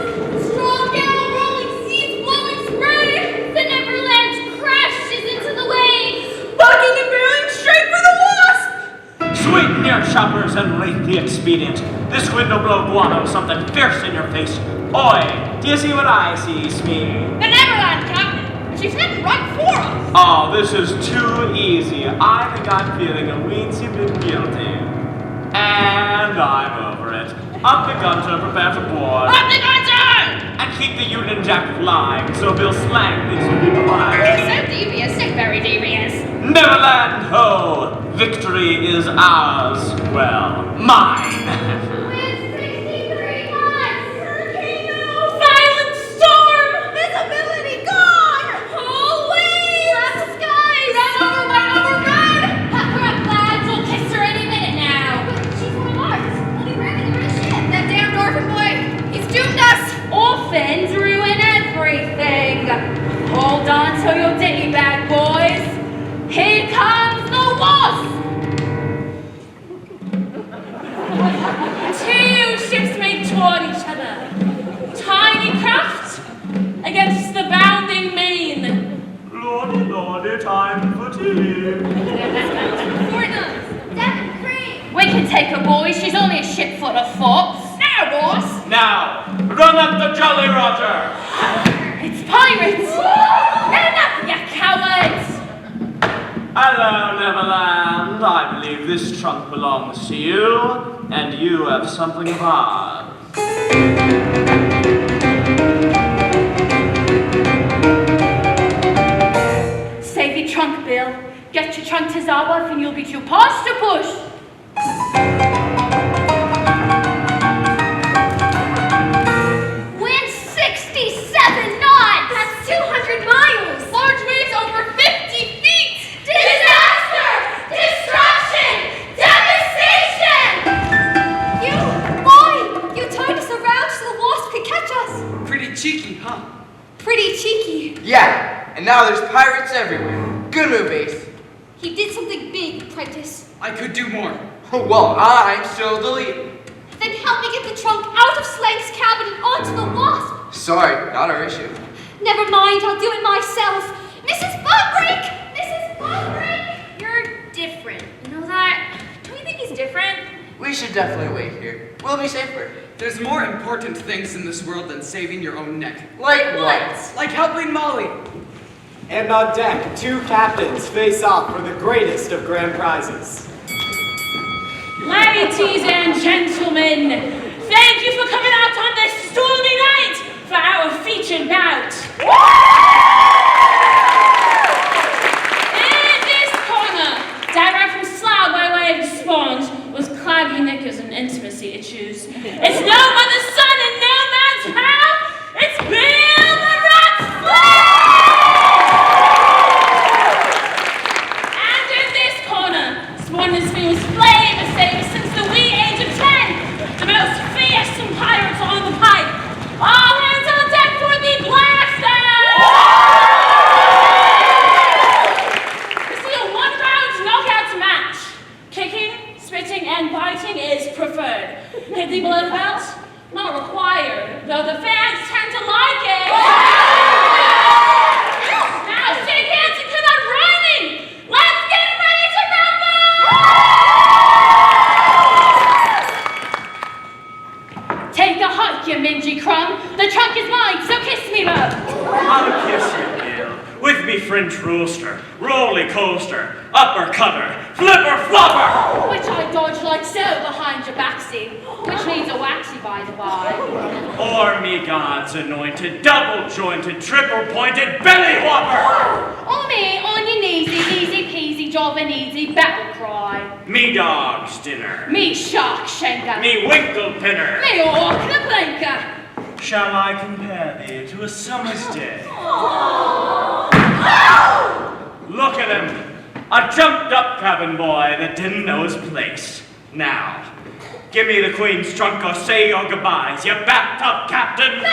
Strong gale, rolling seas, blowing spray. The Neverland crashes into the waves. Bucking and barreling straight for the Wasp! Sweeten your choppers and rate the expedient. This wind will blow guano something fierce in your face. Oi, do you see what I see, Smee? The Neverland, Captain. She's heading right for us. Oh, this is too easy. I think I'm feeling a weensy bit guilty. And I'm over it. Up the gunter, prepare to board. Up the gunter! And keep the Union Jack flying so Bill Slank thinks we'll be alive. So devious, so very devious. Neverland ho! Victory is ours. Well, mine. Wind 63 knots. Volcano. Violent storm. Visibility gone. Whole wave. take her, boys. She's only a ship full of fops. Now, boss. Now, run up the Jolly Roger! It's pirates! Man up, you cowards! Hello, Neverland. I believe this trunk belongs to you, and you have something of ours. Save your trunk, Bill. Get your trunk to Zarbath and you'll be too past to push. Wind 67 knots! That's 200 miles! Large waves over 50 feet! Disaster! Destruction! Devastation! Why? You turned us around so the wasp could catch us. Pretty cheeky, huh? Pretty cheeky. Yeah, and now there's pirates everywhere. Good move, Ace. He did something big, Apprentice. I could do more. Well, I'm still the leader. Then help me get the trunk out of Slank's cabin and onto the wasp. Sorry, not our issue. Never mind, I'll do it myself. Mrs. Bumbrake! Mrs. Bumbrake! You're different. You know that? Don't you think he's different? We should definitely wait here. We'll be safer. There's more important things in this world than saving your own neck. Like what? Like helping Molly. And on deck, 2 captains face off for the greatest of grand prizes. Ladies and gentlemen, thank you for coming out on this stormy night for our featured bout. In this corner, direct from Slough by way of Spawns, with claggy knickers and intimacy issues. It's no mother's son and no man's pal, it's Bill the Rat And in this corner, Spawn has been flavor saver since the wee age of 10. The most fearsome pirates on the pipe. All hands on deck for the blaster! This is a one-round knockout match. Kicking, spitting, and biting is preferred. Hit the blood belt? Not required, though the fans tend to like it. Now shake hands and come out rhyming. Let's get ready to rumble! Take a hike, you mingy crumb. The trunk is mine, so kiss me, love. I'll kiss you, Bill. With me French roaster, roly coaster, upper cutter, flipper flopper! Which I dodge like so behind your backsy, which needs a waxy by the by. Or me God's anointed, double-jointed, triple-pointed belly whopper! Or me on your kneesy, easy peasy, jobbing easy, battle cry. Me dog's dinner. Me shark shanker. Me winkle pinner. Me orc the blinker. Shall I compare thee to a summer's day? Look at him, a jumped-up cabin boy that didn't know his place. Now, give me the Queen's trunk or say your goodbyes, you bathtub captain!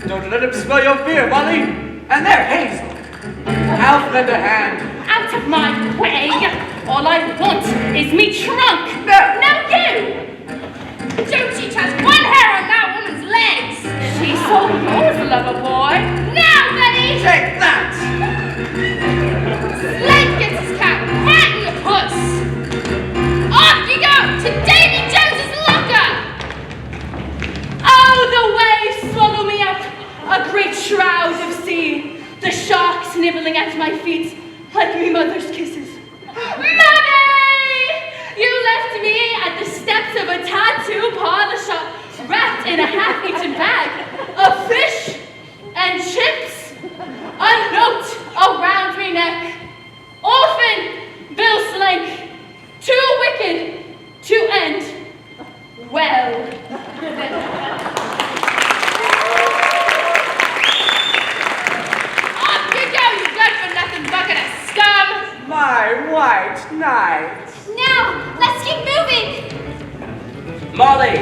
Don't let him smell your fear, Molly. And there, Hazel. Alf, lend a hand. Out of my way. All I want is me trunk. No. Now you. Don't you touch one hair on that woman's legs! She's so yours, lover boy. Now, Betty! Take that! Slade gets his cap, hat in your puss! Off you go to Davy Jones's locker! Oh, the waves swallow me up, a great shroud of sea. The sharks nibbling at my feet like me mother's kisses. Mommy! You left me at the steps of a tattoo parlor shop, wrapped in a half-eaten bag of fish and chips, a note around me neck. Orphan, Bill Slink, to night, night. Now, let's keep moving. Molly!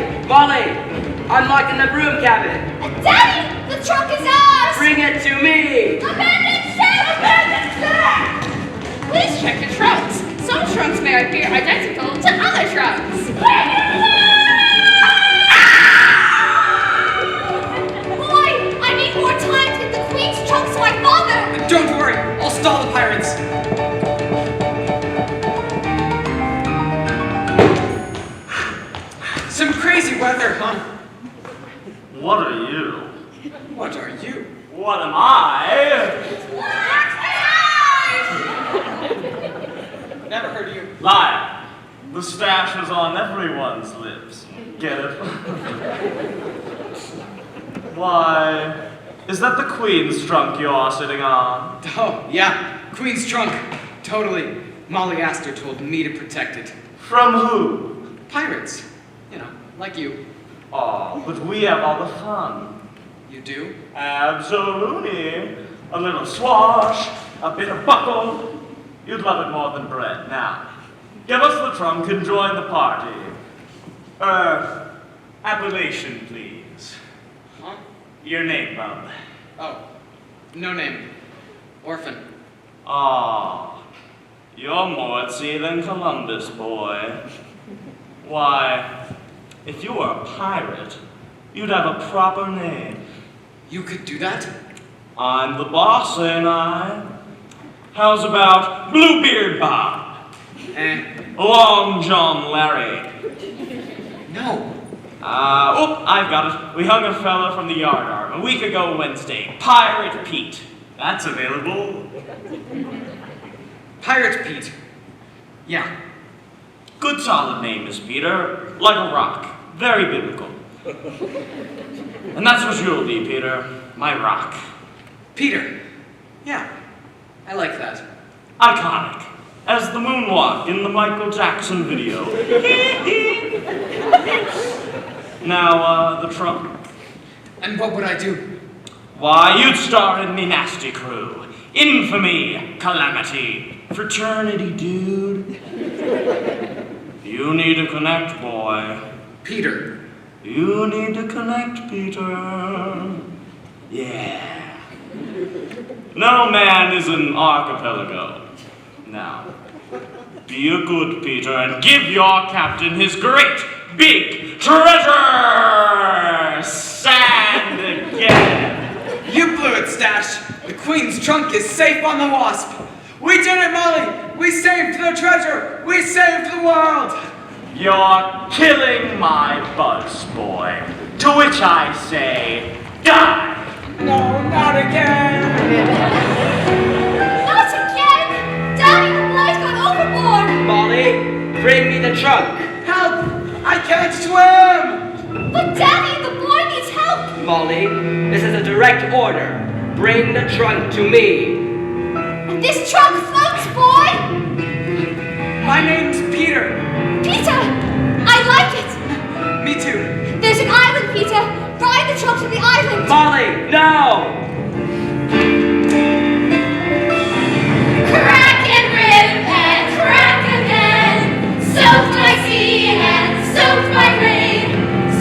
I'm locked in the broom cabin. Daddy, the trunk is ours. Bring it to me. Abandoned ship! Abandoned ship! Please check your trunks. Some trunks may appear identical to other trunks. Boy, I need more time to get the Queen's trunk to my father. Don't worry, I'll stall the pirates. Some crazy weather, huh? What are you? What are you? What am I? Never heard of you. Liar. The stash was on everyone's lips. Get it? Why, is that the Queen's trunk you're sitting on? Oh, yeah. Queen's trunk. Totally. Molly Astor told me to protect it. From who? Pirates. You know, like you. Oh, but we have all the fun. You do? Absolutely. A little swash, a bit of buckle. You'd love it more than bread. Now, give us the trunk and join the party. Appellation, please. Huh? Your name, bub. Oh, no name. Orphan. Ah, you're more at sea than Columbus, boy. Why, if you were a pirate, you'd have a proper name. You could do that? I'm the boss, ain't I? How's about Bluebeard Bob? Long John Larry? No. I've got it. We hung a fella from the yard arm a week ago Wednesday. Pirate Pete. That's available. Pirate Pete. Yeah. Good solid name, Miss Peter. Like a rock. Very biblical. And that's what you'll be, Peter. My rock. Peter. Yeah. I like that. Iconic. As the moonwalk in the Michael Jackson video. Now, the trunk. And what would I do? Why, you'd star in the Nasty Crew. Infamy, calamity, fraternity, dude. You need to connect, boy. Peter. You need to connect, Peter. Yeah. No man is an archipelago. Now, be a good Peter and give your captain his great big treasure! Sand again! You blew it, Stash. The Queen's trunk is safe on the Wasp. We did it, Molly! We saved the treasure! We saved the world! You're killing my buzz, boy. To which I say, die! No, not again! Not again! Daddy, the boy's gone overboard! Molly, bring me the trunk. Help! I can't swim! But Daddy, the boy needs help! Molly, this is a direct order. Bring the trunk to me. And this trunk floats, boy! My name's Peter. Peter! I like it! Me too. There's an island, Peter! Ride the trunk to the island! Molly, no! Crack and rip and crack again! Soaked by sea and soaked by rain!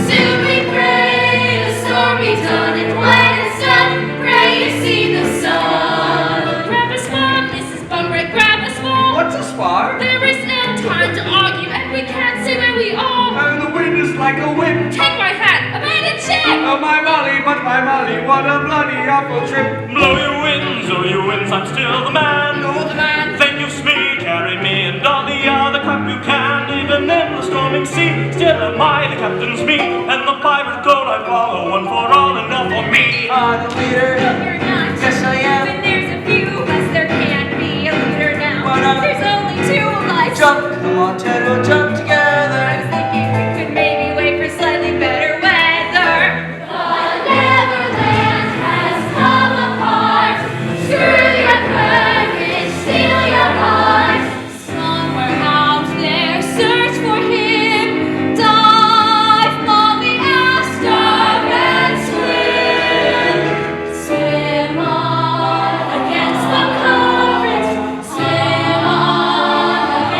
Soon we pray the storm be done, and when it's done, pray you see the sun! Grab a spar, Mrs. Bumbrick, grab a spar. What's a spar? There is no time to argue, and we can't see where we are. And the wind is like a whip. Take my hand, abandoned ship. Oh my Molly, but my Molly, what a bloody awful trip. Blow your winds, oh you winds, I'm still the man. You're the man. Then use me, carry me, and all the other crap you can. Even in the storming sea, still am I the captain's me. And the pirate code I follow, one for all and all for me. I'm the leader. No, you're not. Yes, I am. When there's a few of us, there can't be a leader now. Why not? There's only two of us. Jump, come on, Ted, we'll jump I together. was thinking we could maybe wait for slightly better weather. The Neverland has come apart. Screw your courage, steal your heart. Somewhere out there, search for him. Dive, Molly Astor, and swim. Swim on against the current. Swim on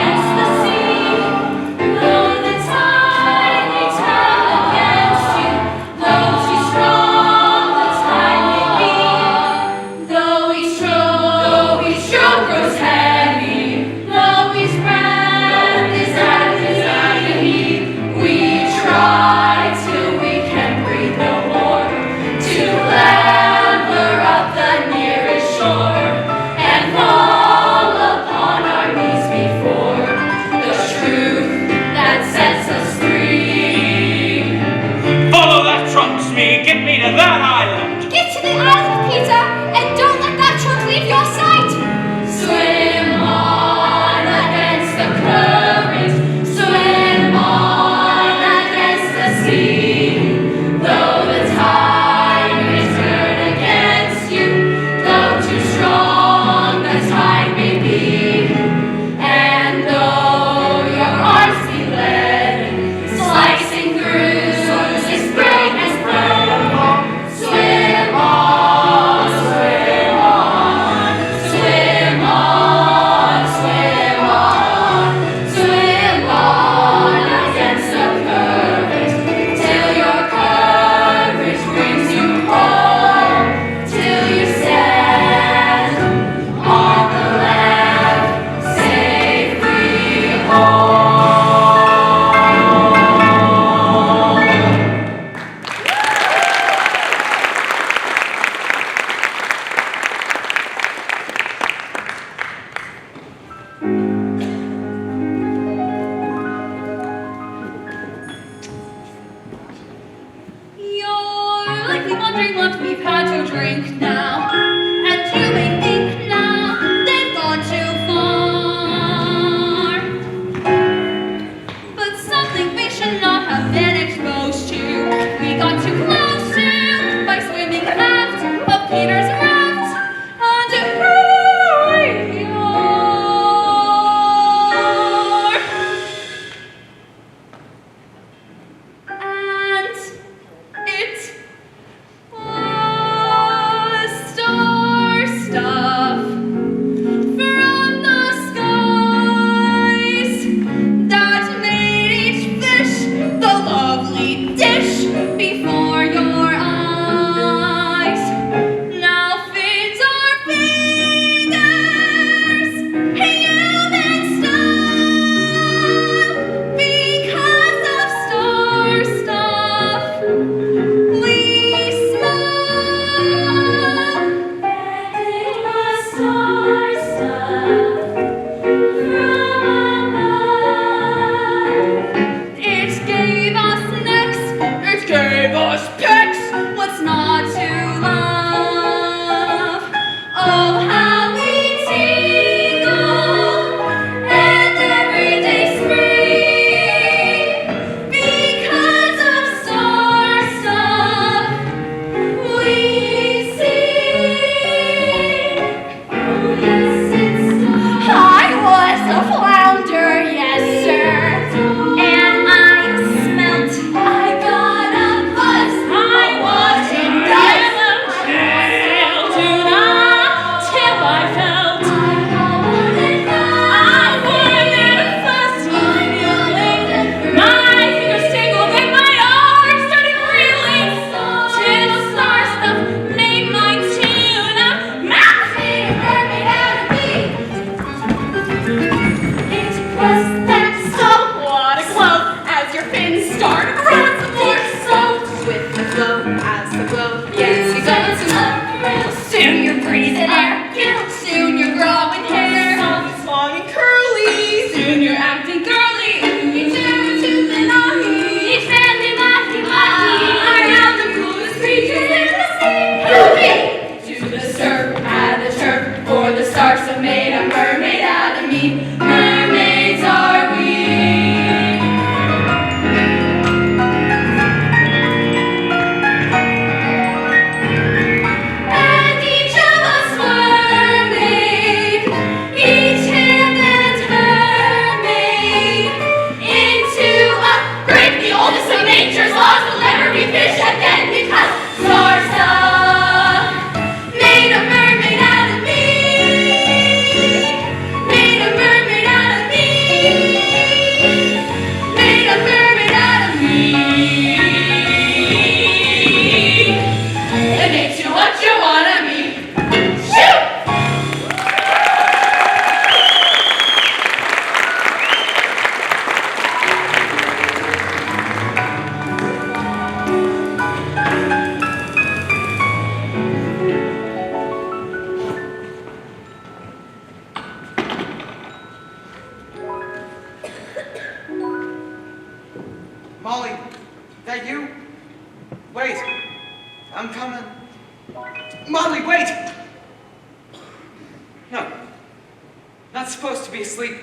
Not supposed to be asleep.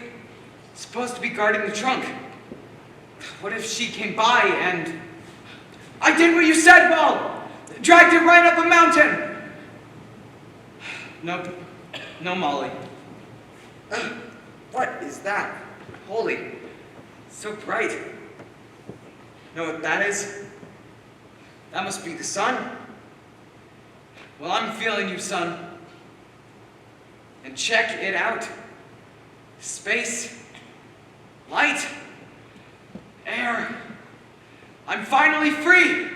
Supposed to be guarding the trunk. What if she came by and... I did what you said, Wall! Dragged it right up a mountain! Nope. No, Molly. What is that? Holy. So bright. Know what that is? That must be the sun. Well, I'm feeling you, son. And check it out. Space. Light. Air. I'm finally free.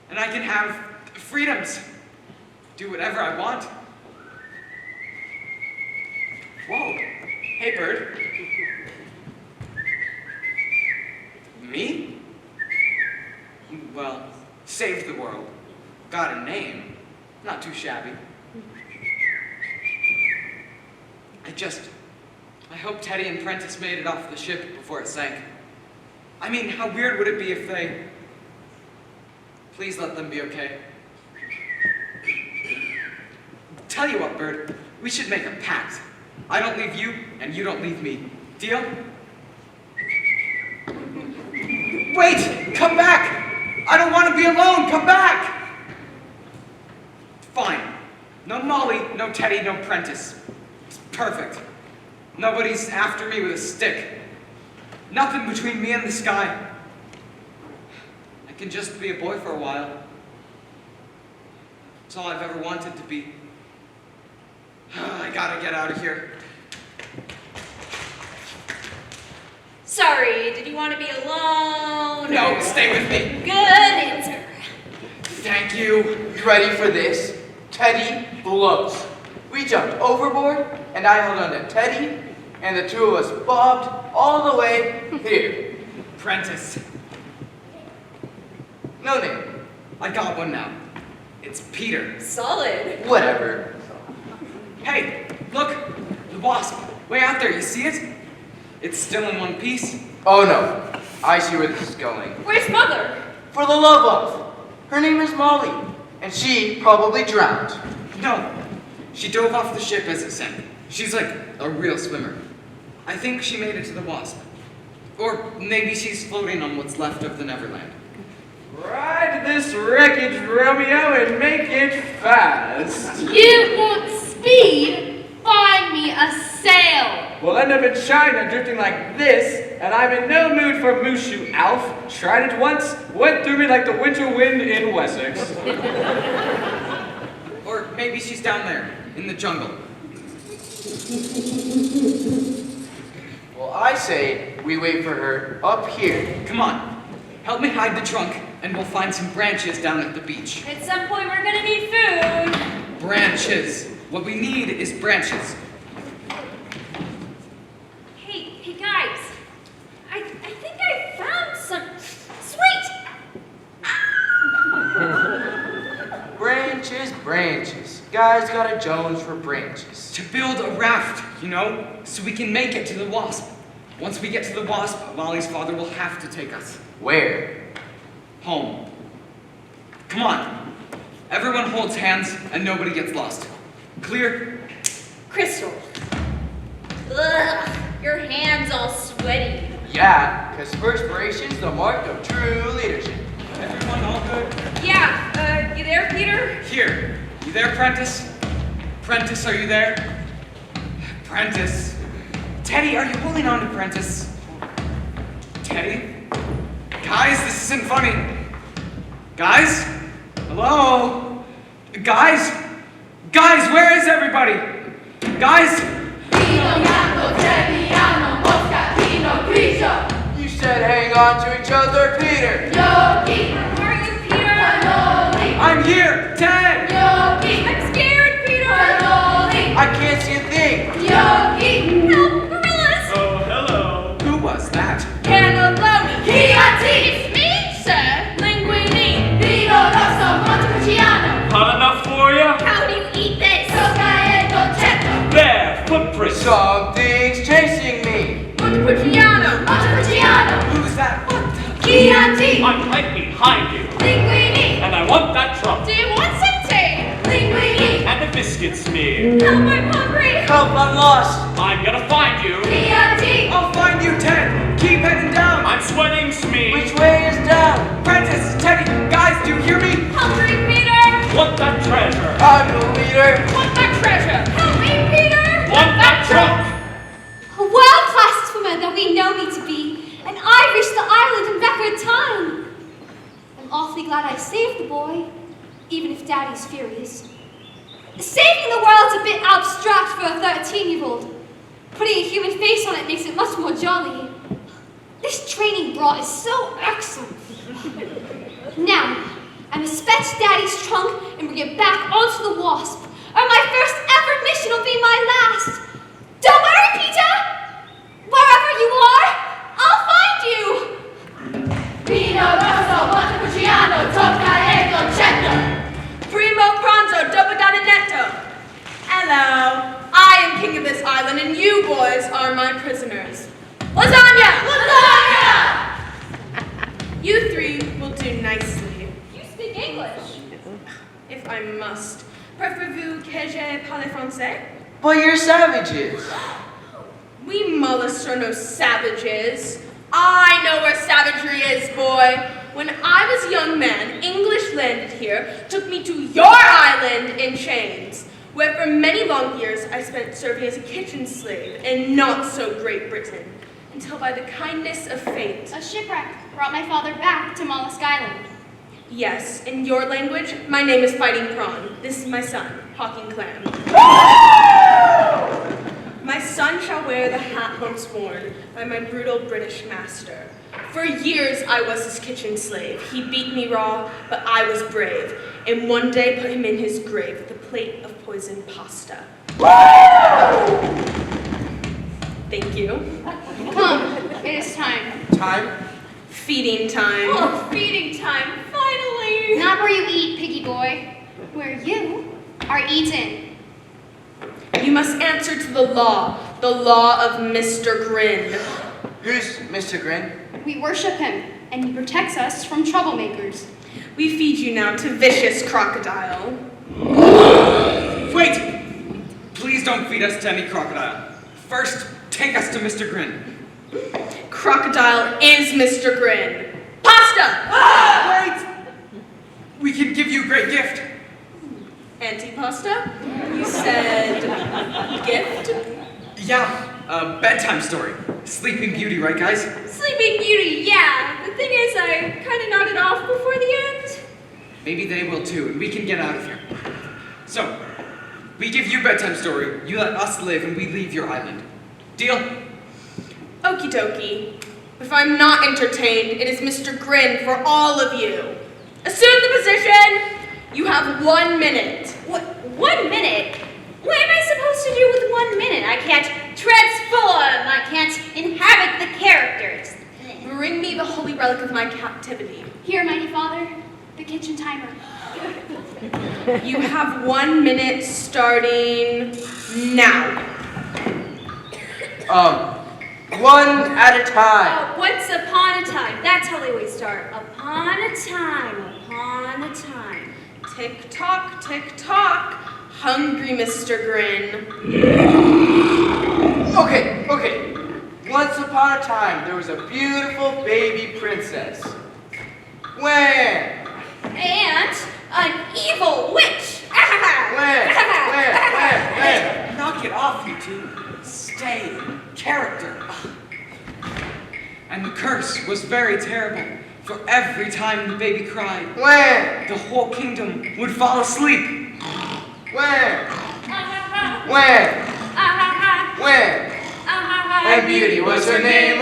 And I can have freedoms. Do whatever I want. Whoa. Hey, bird. Me? Well, saved the world. Got a name. Not too shabby. I hope Teddy and Prentice made it off the ship before it sank. I mean, how weird would it be if they... Please let them be okay. Tell you what, Bird, we should make a pact. I don't leave you, and you don't leave me. Deal? Wait! Come back! I don't want to be alone! Come back! Fine. No Molly, no Teddy, no Prentice. It's perfect. Nobody's after me with a stick. Nothing between me and the sky. I can just be a boy for a while. It's all I've ever wanted to be. I gotta get out of here. Sorry, did you want to be alone? No, stay with me. Good answer. Thank you. You ready for this? Teddy blows. We jumped overboard, and I held on to Teddy, and the two of us bobbed all the way here. Prentice. No name. I got one now. It's Peter. Solid. Whatever. Hey, look! The wasp. Way out there, you see it? It's still in one piece. Oh no. I see where this is going. Where's Mother? For the love of. Her name is Molly, and she probably drowned. No. She dove off the ship as it sank. She's like a real swimmer. I think she made it to the wasp. Or maybe she's floating on what's left of the Neverland. Ride this wreckage, Romeo, and make it fast. You want speed? Find me a sail. We'll end up in China drifting like this, and I'm in no mood for Mushu, Alf. Tried it once, went through me like the winter wind in Wessex. Or maybe she's down there, in the jungle. Well, I say we wait for her up here. Come on. Help me hide the trunk, and we'll find some branches down at the beach. At some point, we're gonna need food. Branches. What we need is branches. Hey guys. I think I found some. Sweet! Branches. Guys got a Jones for branches. To build a raft, you know, so we can make it to the wasp. Once we get to the wasp, Molly's father will have to take us. Where? Home. Come on. Everyone holds hands and nobody gets lost. Clear? Crystal. Ugh, your hands all sweaty. Yeah, because perspiration's the mark of true leadership. Everyone all good? Yeah, you there, Peter? Here. You there, Prentice? Prentice, are you there? Prentice. Teddy, are you holding on to Prentice? Teddy? Guys, this isn't funny. Guys? Hello? Guys? Guys, where is everybody? Guys? You said hang on to each other, Peter. Are you Peter? I'm here! Ted! I'm scared, Peter. I can't see a thing. Help, gorillas. Oh, hello. Who was that? It's me, sir. Linguini. Hot enough for you? How do you eat this? There, footprints. Something's chasing me. Who's that? What the? I'm right behind you. And I want that trunk. Do you want some tea? And the biscuit smear. Help, I'm hungry. Help, I'm lost. I'm gonna find you. P.O.D. I'll find you, Ted. Keep heading down. I'm sweating, Smee. Which way is down? Prentice, Teddy, guys, do you hear me? Hungry Peter. Want that treasure? I'm the leader. Want that treasure? Help me, Peter. Want that trunk? A world-class swimmer that we know me to be, and I reached the island in record time. I'm awfully glad I saved the boy, even if Daddy's furious. Saving the world's a bit abstract for a 13-year-old. Putting a human face on it makes it much more jolly. This training bra is so excellent. Now, I must fetch Daddy's trunk and bring it back onto the Wasp, or my first ever mission will be my last. Don't worry, Peter! Wherever you are, I'll find you! Vino rosso, montepulciano, tocca e dolcetto. Primo pranzo, dopo netto. Hello. I am king of this island, and you boys are my prisoners. Lasagna! Lasagna! You three will do nicely. You speak English. If I must. Préférez-vous que je parle français? But you're savages. We mollusks are no savages. I know where savagery is, boy. When I was a young man, English landed here, took me to your island in chains, where for many long years I spent serving as a kitchen slave in not so Great Britain, until by the kindness of fate. A shipwreck brought my father back to Mollusk Island. Yes, in your language, my name is Fighting Prawn. This is my son, Hawking Clam. My son shall wear the hat once worn by my brutal British master. For years I was his kitchen slave. He beat me raw, but I was brave, and one day put him in his grave with a plate of poisoned pasta. Thank you. Come, it is time. Time? Feeding time. Oh, feeding time, finally! Not where you eat, piggy boy. Where you are eaten. You must answer to the law of Mr. Grin. Who's Mr. Grin? We worship him, and he protects us from troublemakers. We feed you now to vicious crocodile. Wait! Please don't feed us to any crocodile. First, take us to Mr. Grin. Crocodile is Mr. Grin. Pasta! Wait! We can give you a great gift. Antipasta? You said gift? Yeah, a bedtime story. Sleeping Beauty, right guys? Sleeping Beauty, yeah. The thing is, I kind of nodded off before the end. Maybe they will too, and we can get out of here. So, we give you bedtime story, you let us live, and we leave your island. Deal? Okie dokie. If I'm not entertained, it is Mr. Grin for all of you. Assume the position. You have 1 minute. What, 1 minute? What am I supposed to do with 1 minute? I can't transform. I can't inhabit the characters. Bring me the holy relic of my captivity. Here, mighty father, the kitchen timer. You have 1 minute starting now. One at a time. Once upon a time. That's how they always start. Upon a time. Upon a time. Tick tock, tick tock. Hungry Mr. Grin. Okay. Once upon a time, there was a beautiful baby princess. When? And an evil witch. When? Knock it off, you two. Stay in character. And the curse was very terrible, for every time the baby cried, When? the whole kingdom would fall asleep. When? And Beauty was her name.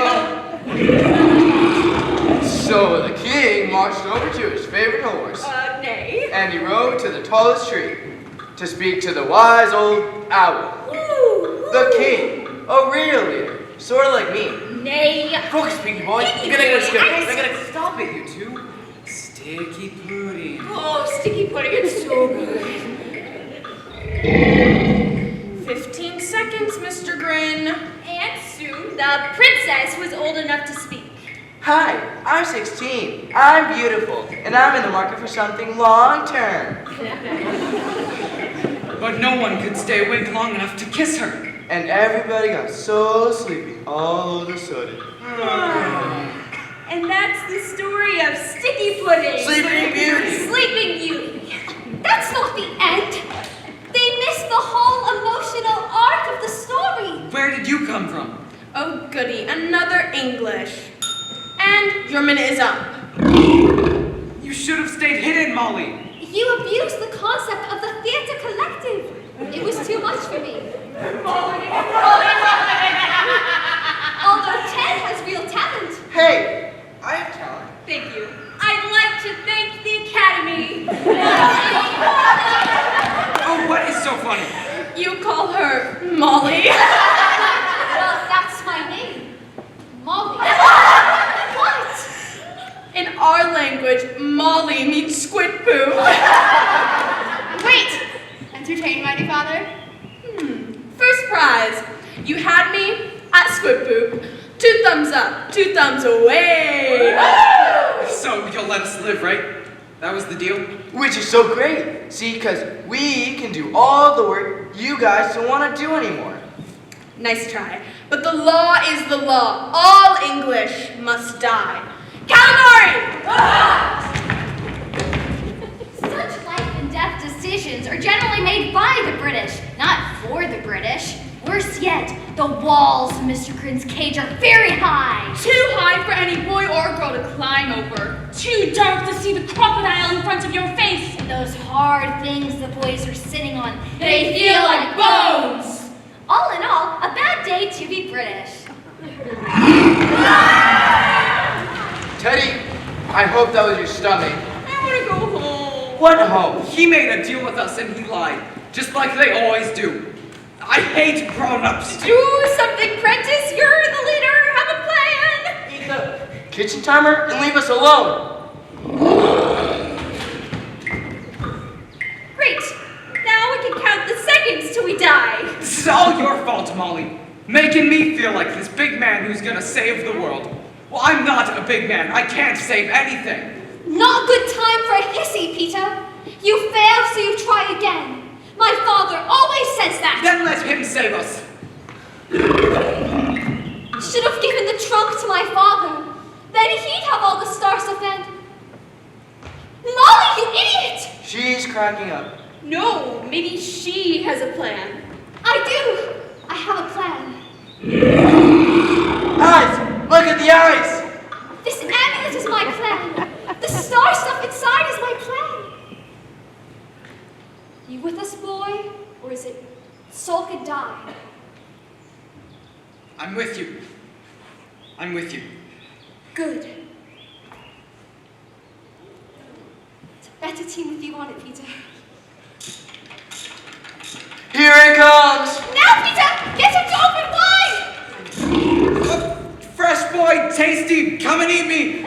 So the king marched over to his favorite horse. Nay. And he rode to the tallest tree to speak to the wise old owl. The king, a real leader, sort of like me. Nay. Focus, Pinky boy. You're gonna get I gotta stop it, you two. Sticky pudding. Oh, sticky pudding, it's so good. 15 seconds, Mr. Grin. And soon the princess was old enough to speak. Hi, I'm 16. I'm beautiful, and I'm in the market for something long-term. But no one could stay awake long enough to kiss her. and everybody got so sleepy all of a sudden. And that's the story of Sticky Pudding. Sleeping Beauty. Sleeping Beauty. That's not the end. They missed the whole emotional arc of the story. Where did you come from? Oh, goody, another English. And your minute is up. You should have stayed hidden, Molly. You abused the concept of the theater collective. It was too much for me. Although Ted has real talent. Hey, I have talent. Thank you. I'd like to thank the Academy. Oh, what is so funny? You call her Molly. Well, that's my name. Molly. What? In our language, Molly means squid poo. Wait! Entertain, mighty father. First prize. You had me at squid poop. 2 thumbs up, 2 thumbs away. So you'll let us live, right? That was the deal? Which is so great. See, because we can do all the work you guys don't want to do anymore. Nice try. But the law is the law. All English must die. Calamari! Such life and death decisions are generally made by the British, not for the British. Worse yet, the walls of Mr. Crin's cage are very high. Too high for any boy or girl to climb over. Too dark to see the crocodile in front of your face. And those hard things the boys are sitting on, They feel like bones. All in all, a bad day to be British. Teddy, I hope that was your stomach. I want to go home. What home? He made a deal with us and he lied, just like they always do. I hate grown-ups. Do something, Prentice. You're the leader. Have a plan. Eat the kitchen timer and leave us alone. Great. Now we can count the seconds till we die. This is all your fault, Molly. Making me feel like this big man who's gonna save the world. Well, I'm not a big man. I can't save anything. Not a good time for a hissy, Peter. You failed, so you try again. My father always says that. Then let him save us. Should have given the trunk to my father. Then he'd have all the star stuff and... Molly, you idiot! She's cracking up. No, maybe she has a plan. I do. I have a plan. Eyes! Look at the eyes! This amulet is my plan. The star stuff inside is my plan. You with us, boy? Or is it sulk and die? I'm with you. I'm with you. Good. It's a better team with you on it, Peter. Here it comes! Now, Peter! Get him to open wide! Fresh boy, tasty, come and eat me.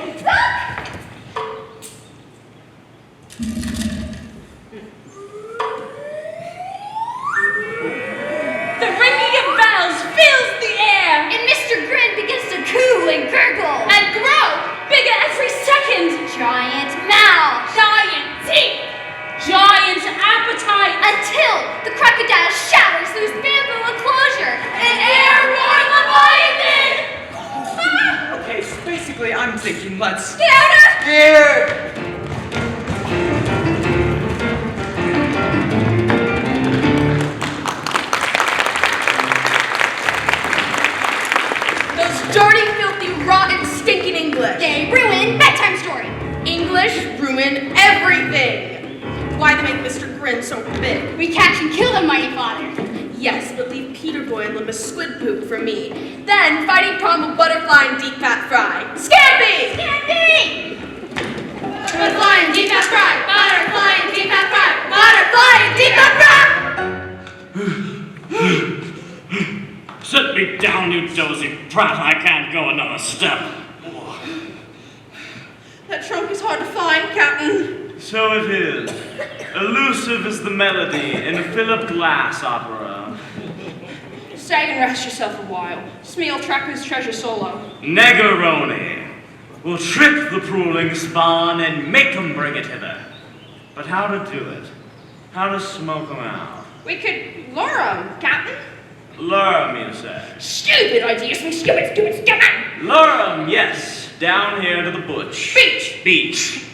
The ringing of bells fills the air. And Mr. Grin begins to coo and gurgle. And grow bigger every second. Giant mouth. Giant teeth. Giant appetite. Until the crocodile shatters through his bamboo enclosure. An airborne leviathan. Okay, so basically I'm thinking let's... Get out of Here! Those dirty, filthy, rotten, stinking English. They ruin bedtime story. English ruin everything. Why they make Mr. Grin so big? We catch and kill them, mighty father. Yes, but leave Peter Boy and Limba Squid Poop for me. Then fighting Prom with Butterfly and Deep Fat Fry. Scampy! Candy! Butterfly and Deep Fat Fry! Butterfly and Deep Fat Fry! Butterfly and Deep Fat Fry! Sit me down, you dozy brat. I can't go another step. That trunk is hard to find, Captain. So it is. Elusive as the melody in a Philip Glass opera. Stay and rest yourself a while. Smeal Tracker's treasure solo. Negaroni. We'll trick the pruling spawn and make 'em bring it hither. But how to do it? How to smoke 'em out? We could lure 'em, Captain. Lure 'em, you say? Stupid ideas, stupid. Lure 'em, yes. Down here to the butch. Beach.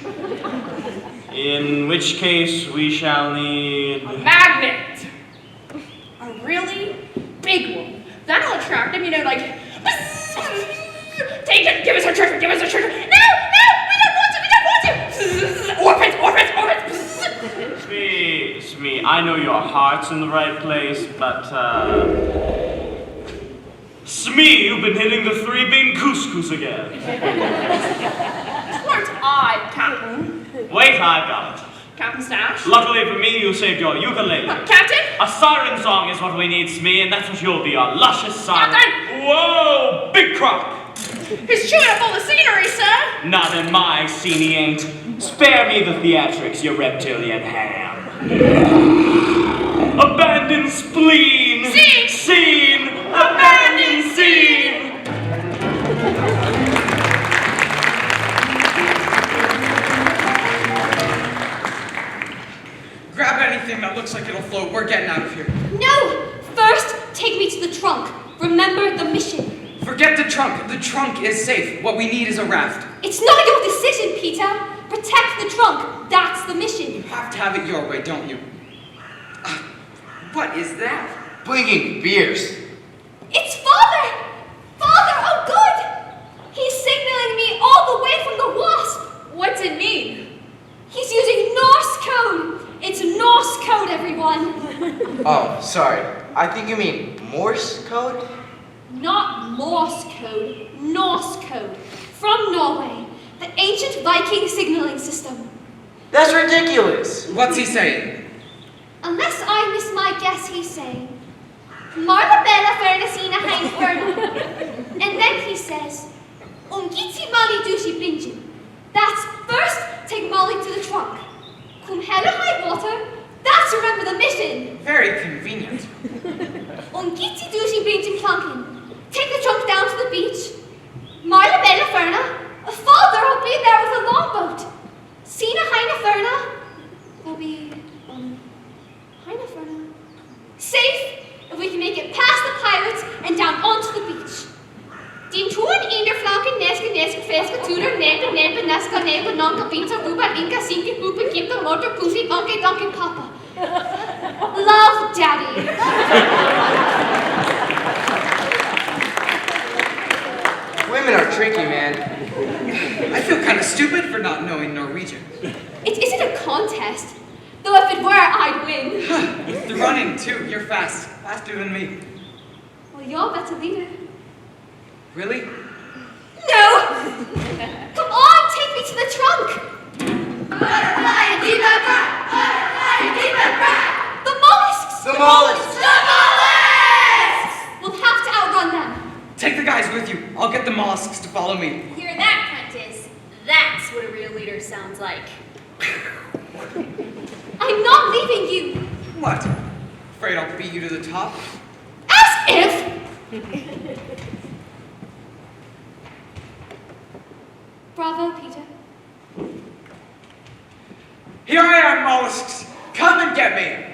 In which case we shall need... A magnet. A really big one. That'll attract them, like... Take it, give us our treasure. No, we don't want to. Orphans. Smee, I know your heart's in the right place, but, Smee, you've been hitting the three-bean couscous again. Weren't I, Captain? Wait, I've got it. Captain Stash? Luckily for me, you saved your ukulele. Captain? A siren song is what we need, Smee, and that's what you'll be, a luscious siren. Captain! Whoa, big crop! He's chewing up all the scenery, sir! Not in my scenery ain't. Spare me the theatrics, you reptilian ham. Abandoned spleen! Scene! Abandoned scene! Grab anything that looks like it'll float. We're getting out of here. No! First, take me to the trunk. Remember the mission. Forget the trunk. The trunk is safe. What we need is a raft. It's not your decision, Peter. Protect the trunk. That's the mission. You have to have it your way, don't you? What is that? Blinking beers. It's Father! Father, oh good! He's signaling me all the way from the Wasp. What's it mean? He's using Norse code. It's Norse code, everyone. Oh, sorry. I think you mean Morse code? Not Morse code, Norse code. From Norway, the ancient Viking signaling system. That's ridiculous. What's he saying? Unless I miss my guess, he's saying, Marla Bella Fernasina Heinz. And then he says, Gitsi Mali Dushi Blinchen. That's first, take Molly to the trunk. Cum hella high water, that's remember the mission. Very convenient. Gitsi Dushi Blinchen Plunkin. Take the trunk down to the beach. Marla Bella Ferna, Father will be there with a longboat. Sina Heina Ferna will be, Heina Ferna. Safe if we can make it past the pirates and down onto the beach. Din tuan inder flanken neska feska tuder nenda nemba naska nemba nonka pizza ruba inka sinki boopa kimpa motor kumpi bunke donkey papa. Love, Daddy. Women are tricky, man. I feel kind of stupid for not knowing Norwegian. It isn't a contest. Though if it were, I'd win. The running, too. You're fast. Faster than me. Well, you're a better leader. Really? No! Come on, take me to the trunk! Butterfly and the mollusks! The mollusks! We'll have to outrun them. Take the guys with you. I'll get the mollusks to follow me. Hear that, Prentice? That's what a real leader sounds like. I'm not leaving you. What? Afraid I'll beat you to the top? As if! Bravo, Peter. Here I am, mollusks. Come and get me.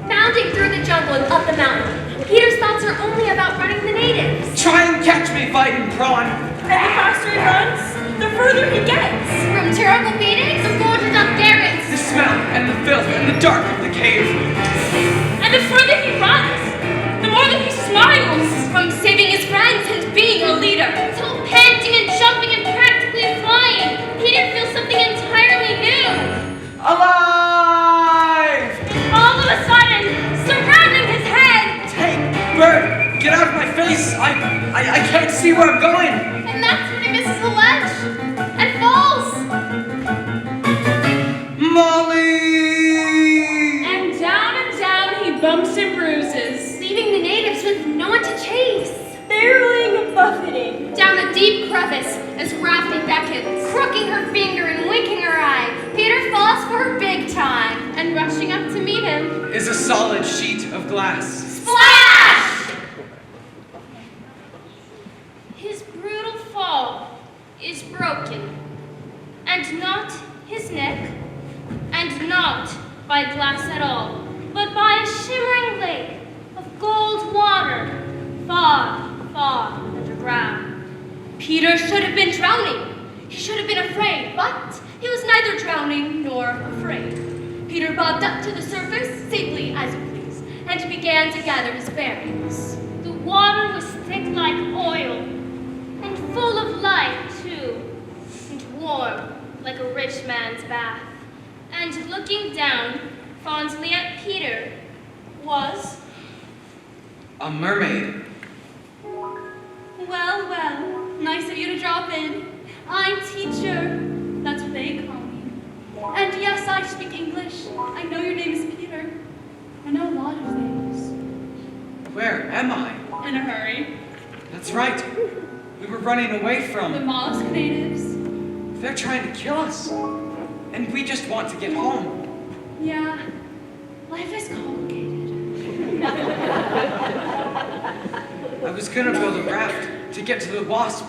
Bounding through the jungle and up the mountain, Peter's thoughts are only about running the natives. Try and catch me, fighting prawn. And the faster he runs, the further he gets. From terrible beatings to gorgeous up garrets. The smell and the filth and the dark of the cave. And the further he runs, the more that he smiles. From saving his friends and being a leader. Till panting and jumping and practically flying, Peter feels something entirely new. Alive! All of a sudden, surrounding his head. Hey, bird, get out of my face. I can't see where I'm going. And that's when he misses the ledge and falls. Molly! And down he bumps and bruises. Leaving the natives with no one to chase. Barreling, buffeting. Down a deep crevice as Rafty beckons, crooking her finger and winking her eye. Peter falls for her big time, and rushing up to meet him Is a solid sheet of glass. Splash! His brutal fall is broken, and not his neck, and not by glass at all, but by a shimmering lake of gold wine. far underground. Peter should have been drowning. He should have been afraid, but he was neither drowning nor afraid. Peter bobbed up to the surface, safely as you please, and began to gather his bearings. The water was thick like oil, and full of light, too, and warm like a rich man's bath. And looking down fondly at Peter was A mermaid. Well, well, nice of you to drop in. I'm teacher. That's what they call me. And yes, I speak English. I know your name is Peter. I know a lot of things. Where am I? In a hurry. That's right. We were running away The from... mollusk natives. They're trying to kill us. And we just want to get home. Yeah, life is complicated. I was gonna build a raft to get to the wasp,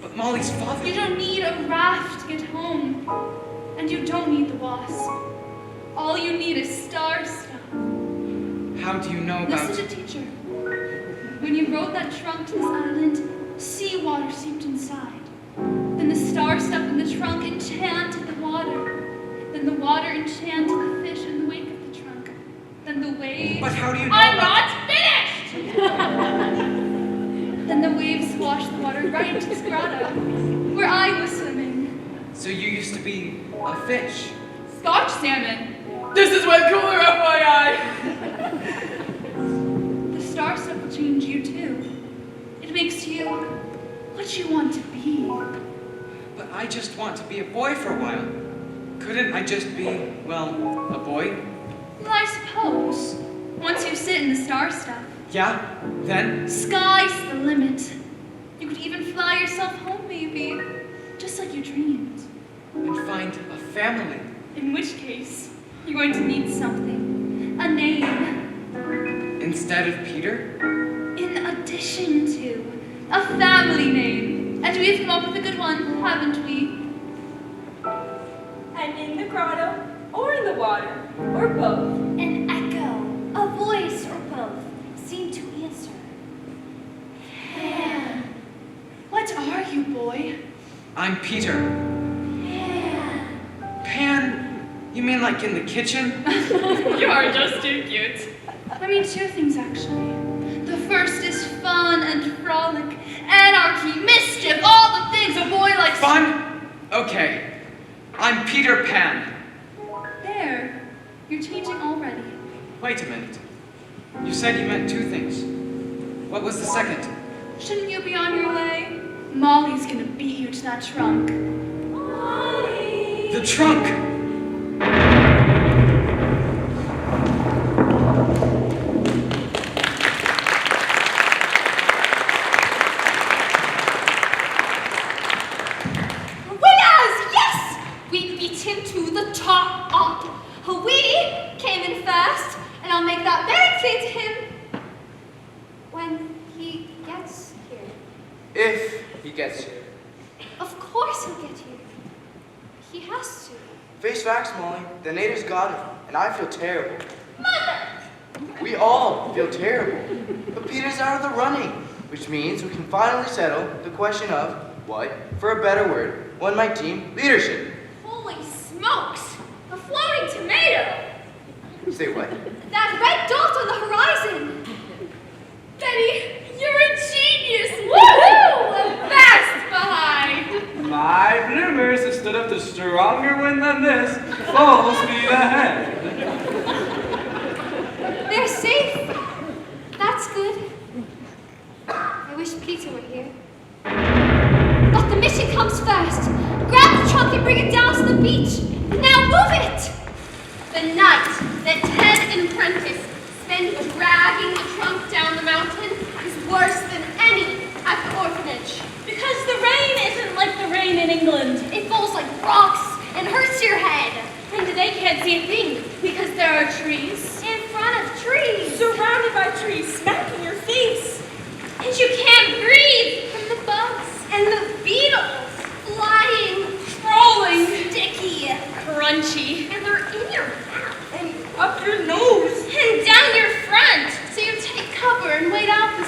but Molly's father... You don't need a raft to get home. And you don't need the wasp. All you need is star stuff. How do you know about... Listen to teacher. When you rode that trunk to this island, seawater seeped inside. Then the star stuff in the trunk enchanted the water. Then the water enchanted the fish in the wake of the trunk. Then the waves... But how do you know I'm about... not finished! Then the waves washed the water right into this grotto, where I was swimming. So you used to be a fish. Scotch salmon. This is way cooler, FYI! The star stuff will change you too. It makes you what you want to be. But I just want to be a boy for a while. Couldn't I just be, well, a boy? Well, I suppose. Once you sit in the star stuff. Yeah, then? Sky's the limit. You could even fly yourself home, maybe. Just like you dreamed. And find a family. In which case, you're going to need something. A name. Instead of Peter? In addition to a family name. And we've come up with a good one, haven't we? And in the grotto, or in the water, or both. An echo, a voice, or both, seemed to answer. Pan. What are you, boy? I'm Peter. Pan. Pan? You mean like in the kitchen? You are just too cute. I mean two things, actually. The first is fun and frolic, anarchy, mischief, all the things a boy likes. Fun? Okay. I'm Peter Pan. There. You're changing already. Wait a minute. You said you meant two things. What was the second? Shouldn't you be on your way? Molly's gonna beat you to that trunk. Molly. The trunk! Winners! Yes! We beat him to the top up. We came in first, and I'll make that very clear to him when he gets here. If he gets here. Of course he'll get here. He has to. Face facts, Molly. The natives got him, and I feel terrible. Mother! We all feel terrible. But Peter's out of the running, which means we can finally settle the question of what, for a better word, one might deem leadership. Holy smokes! A floating tomato! Say what? That red dot on the horizon! Betty, you're a genius! Woohoo! The best behind! My bloomers have stood up to stronger wind than this. Full speed ahead. They're safe. That's good. I wish Peter were here. But the mission comes first. Grab the trunk and bring it down to the beach. Now move it! The night that Ted and Prentice spend dragging the trunk down the mountain is worse than any at the orphanage. Because the rain isn't like the rain in England. It falls like rocks and hurts your head. And they can't see a thing because there are trees. In front of trees. Surrounded by trees, smacking your face. And you can't breathe. From the bugs and the beetles. Flying. Crawling. Sticky. Crunchy. And they're in your mouth. And up your nose. And down your front. So you take cover and wait out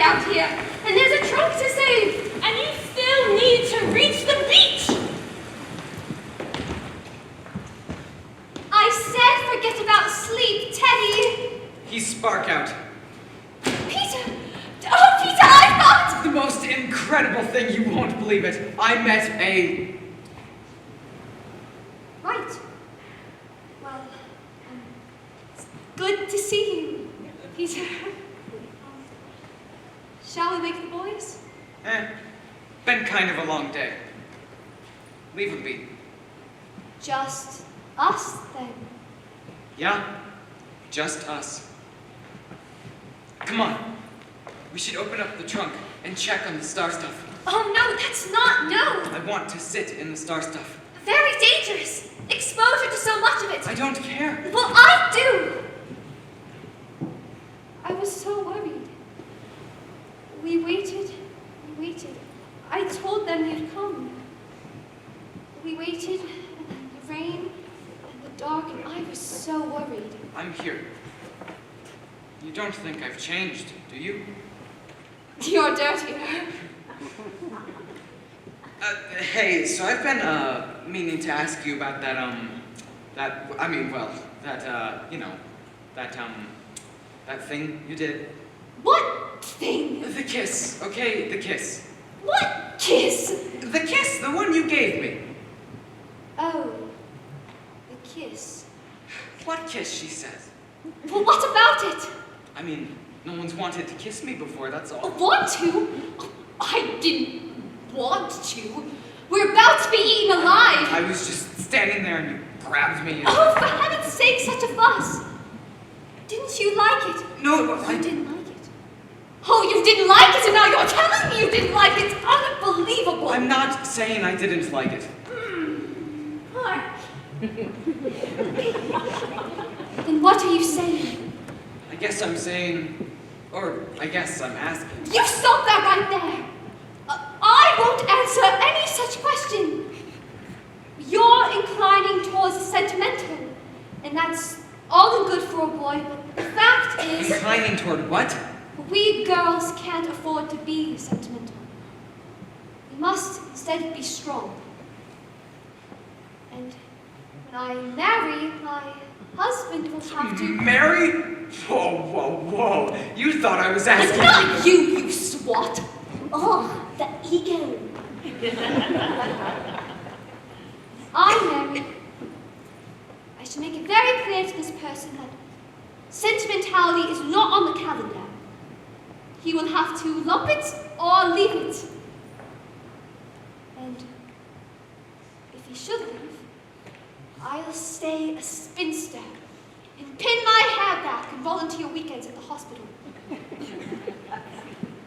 out here, and there's a trunk to save. And you still need to reach the beach! I said forget about sleep, Teddy. He's Spark out. Peter! Oh, Peter, I thought... The most incredible thing, you won't believe it. I met a... Right. Well, it's good to see you, Peter. Shall we wake the boys? Been kind of a long day. Leave him be. Just us, then. Yeah, just us. Come on. We should open up the trunk and check on the star stuff. Oh, no, that's not, no. I want to sit in the star stuff. Very dangerous. Exposure to so much of it. I don't care. Well, I do. I was so worried. We waited. I told them you'd come. We waited, and then the rain, and the dark, and I was so worried. I'm here. You don't think I've changed, do you? You're dirtier. Hey, so I've been, meaning to ask you about that thing you did. What thing? The kiss, okay? The kiss. What kiss? The kiss, the one you gave me. Oh, the kiss. What kiss, she says. Well, what about it? I mean, no one's wanted to kiss me before, that's all. Want to? I didn't want to. We're about to be eaten alive. I was just standing there and you grabbed me. And... Oh, for heaven's sake, such a fuss. Didn't you like it? No, I didn't like it. Oh, you didn't like it, and now you're telling me you didn't like it. Unbelievable. I'm not saying I didn't like it. Then what are you saying? I guess I'm saying, or I guess I'm asking. You stop that right there. I won't answer any such question. You're inclining towards the sentimental, and that's all in good for a boy, but the fact is... Inclining toward what? We girls can't afford to be sentimental. We must instead be strong. And when I marry, my husband will have to... Marry? Whoa. You thought I was asking... Not you swat. Oh, the ego. I marry. I should make it very clear to this person that sentimentality is not on the calendar. He will have to lump it or leave it. And if he should leave, I'll stay a spinster and pin my hair back and volunteer weekends at the hospital.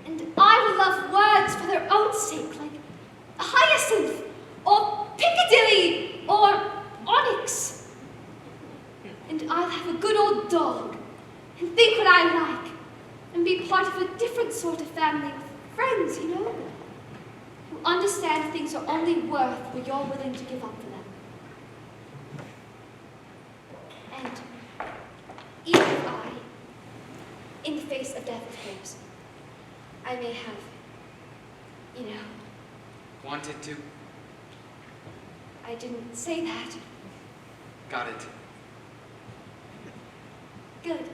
And I will love words for their own sake, like hyacinth, or Piccadilly, or onyx. And I'll have a good old dog, and think what I like, and be part of a different sort of family with friends, you know? Who understand things are only worth what you're willing to give up for them. And even if I, in the face of death, of course, I may have, you know... Wanted to? I didn't say that. Got it. Good.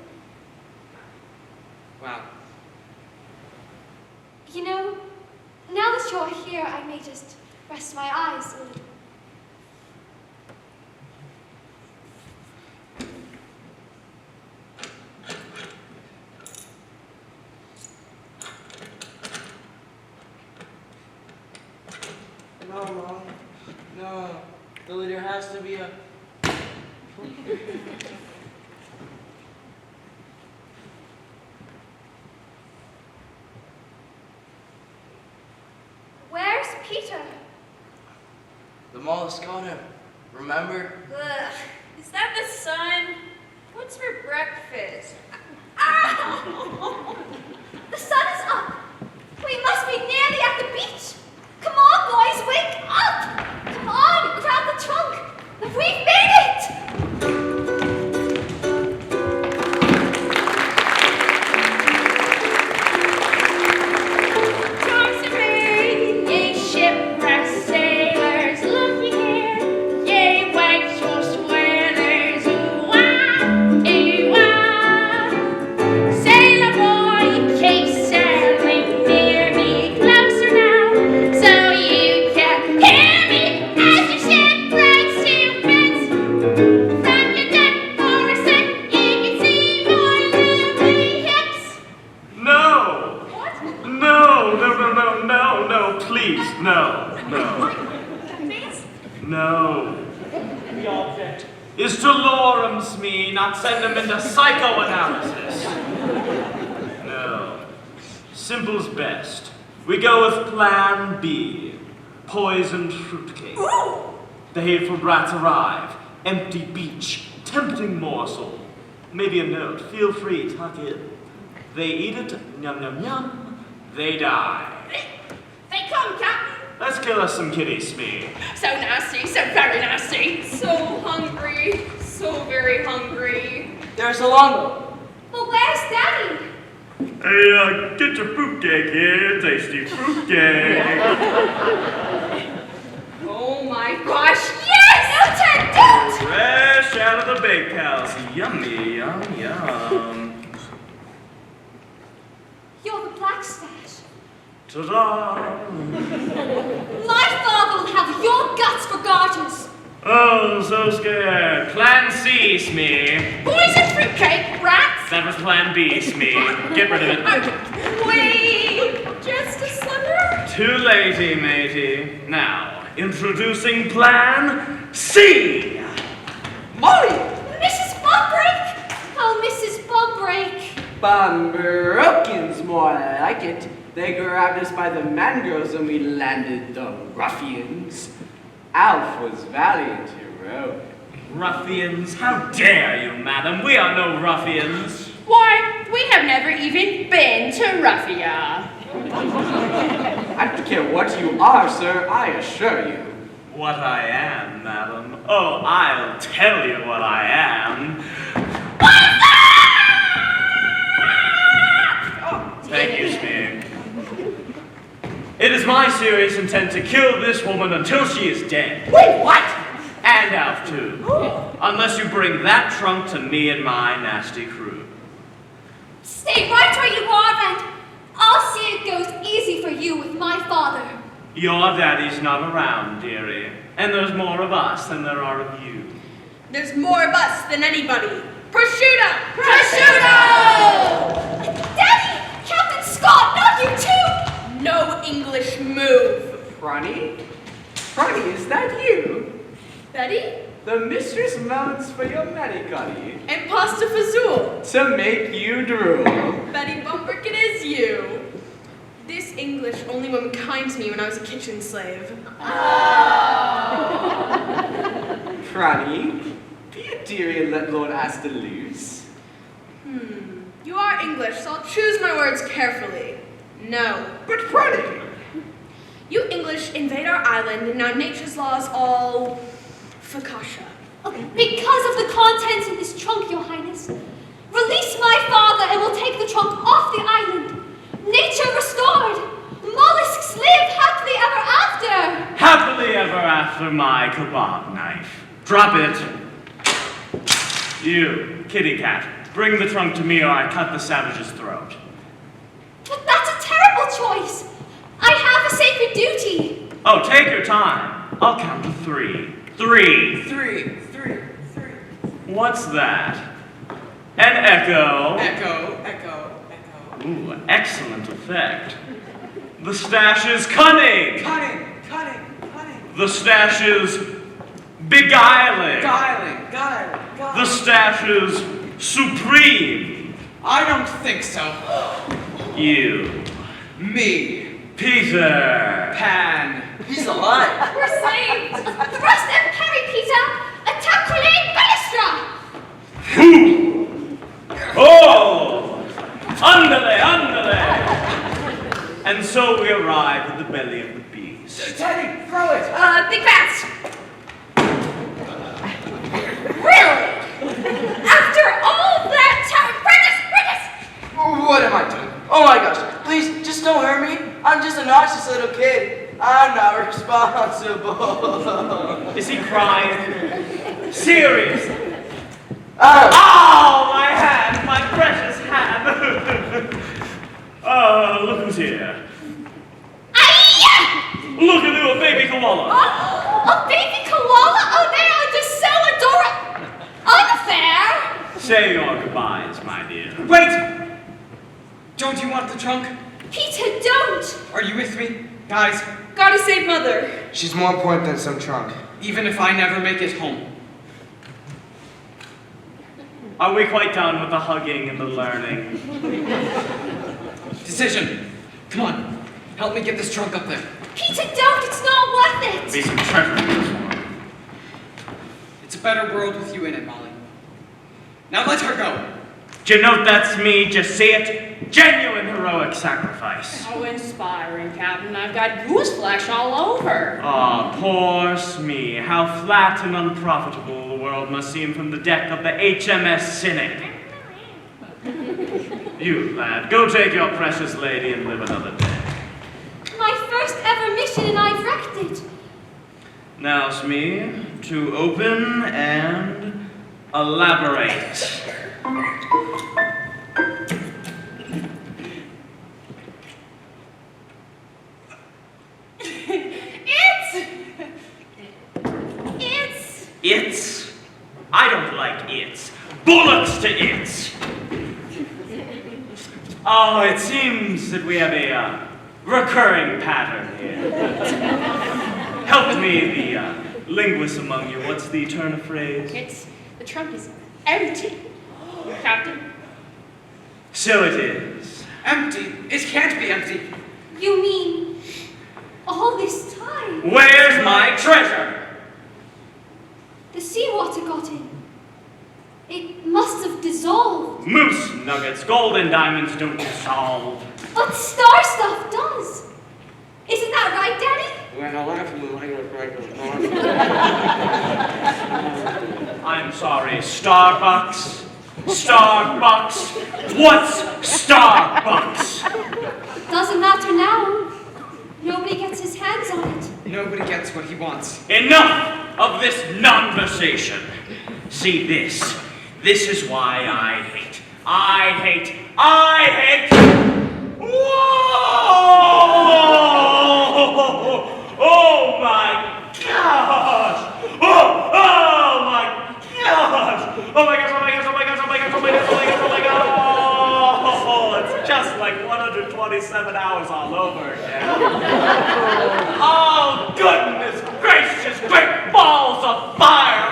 Wow. You know, now that you're here, I may just rest my eyes a little. No, Mom. No. Billy, there has to be a... Where's Peter? The mall is gone. Remember? Ugh. Is that the sun? What's for breakfast? Ow! The sun is up. We must be nearly at the beach. Come on, boys, wake up! Come on, grab the trunk. We've made it! please, no. No. The object is to lure 'em, me, not send 'em into psychoanalysis. No. Simple's best. We go with plan B. Poisoned fruitcake. The hateful brats arrive. Empty beach. Tempting morsel. Maybe a note. Feel free, tuck in. They eat it. Yum, yum, yum. They die. They come, Captain. Let's kill us some kitties, Smee. So nasty, so very nasty. So hungry, so very hungry. There's a longboat. But where's Daddy? Hey, get your fruitcake here. Tasty fruitcake. Oh my gosh, yes! Don't! Fresh out of the bakehouse. Yummy, yum, yum. You're the black stash. Ta-da! My father will have your guts for garters. Oh, so scared. Plan C, Smee. Poison fruitcake, rats! That was Plan B, Smee. Get rid of it. Wait, just a sliver? Too latey, matey. Now, introducing Plan C. Molly! Mrs. Bumbrake! Oh, Mrs. Bumbrake. Bumbroken's more like it. They grabbed us by the mangroves and we landed the ruffians. Alf was valiant hero. Ruffians? How dare you, madam? We are no ruffians. Why, we have never even been to Ruffia. I don't care what you are, sir, I assure you. What I am, madam? Oh, I'll tell you what I am. Thank you, Smee. It is my serious intent to kill this woman until she is dead. Wait, what? And Alf, too. Unless you bring that trunk to me and my nasty crew. Stay right where you are, and I'll see it goes easy for you with my father. Your daddy's not around, dearie. And there's more of us than there are of you. There's more of us than anybody. Prosciutto! Prosciutto! Daddy! Captain Scott, not you too! No English move. Ronnie? Ronnie, is that you? Betty? The mistress moans for your manicotti. And pasta fazool. To make you drool. Betty Bumbrick, it is you. This English only woman kind to me when I was a kitchen slave. Ronnie, be a dearie and let Lord Asta loose. You are English, so I'll choose my words carefully. No. But Ronnie! You English invade our island, and now nature's laws all fakasha. Because of the contents in this trunk, Your Highness. Release my father and we'll take the trunk off the island. Nature restored. Mollusks live happily ever after. Happily ever after my kebab knife. Drop it. You, kitty cat, bring the trunk to me or I cut the savage's throat. But that's a terrible choice. I have a sacred duty. Oh, take your time. I'll count to 3. 3. 3. What's that? An echo. Echo. Ooh, excellent effect. The stash is cunning. Cunning. The stash is beguiling. Guiling. The stash is supreme. I don't think so. You. Me. Peter. Pan. He's alive. We're saved. Thrust and parry, Peter. Attack grenade ballistra. Oh! Andale! And so we arrive at the belly of the beast. Teddy, throw it. Big bats! Really? After all that time, British! What am I doing? Oh my gosh, please, just don't hurt me. I'm just a nauseous little kid. I'm not responsible. Is he crying? Serious? Oh, Oh, my hand! My precious hand! Oh, look who's here. Look at little baby koala. A baby koala? Oh, they are just so adorable. Unfair. Say your goodbyes, my dear. Wait! Don't you want the trunk? Peter, don't. Are you with me? Guys, Gotta save Mother. She's more important than some trunk. even if I never make it home. Are we quite done with the hugging and the learning? Decision. Come on. Help me get this trunk up there. Peter, don't! It's not worth it! Be some treasure in this one. It's a better world with you in it, Molly. Now let her go. Do you note that's me? Just see it? Genuine heroic sacrifice. How inspiring, Captain. I've got goose flesh all over. Ah, poor Smee. How flat and unprofitable the world must seem from the deck of the HMS Cynic. You, lad, go take your precious lady and live another day. My first ever mission and I've wrecked it. Now, Smee, to open and elaborate. It's? I don't like it's. Bullocks to it's! Oh, it seems that we have a recurring pattern here. Help me, the linguist among you. What's the turn of phrase? The trunk is empty, Captain. So it is. Empty? It can't be empty. You mean all this time? Where's my treasure? The seawater got in. It must have dissolved. Moose nuggets, gold and diamonds don't dissolve. But star stuff does. Isn't that right, Daddy? I'm sorry, Starbucks? Starbucks? What's Starbucks? Doesn't matter now. Nobody gets his hands on it. Nobody gets what he wants. Enough of this conversation. See this. This is why I hate. Whoa! Oh my gosh! Oh my gosh! Oh my gosh, oh my gosh, oh my gosh, oh my gosh, oh my gosh, oh my gosh, oh my gosh! Oh, it's just like 127 hours all over again. Oh, goodness gracious, great balls of fire!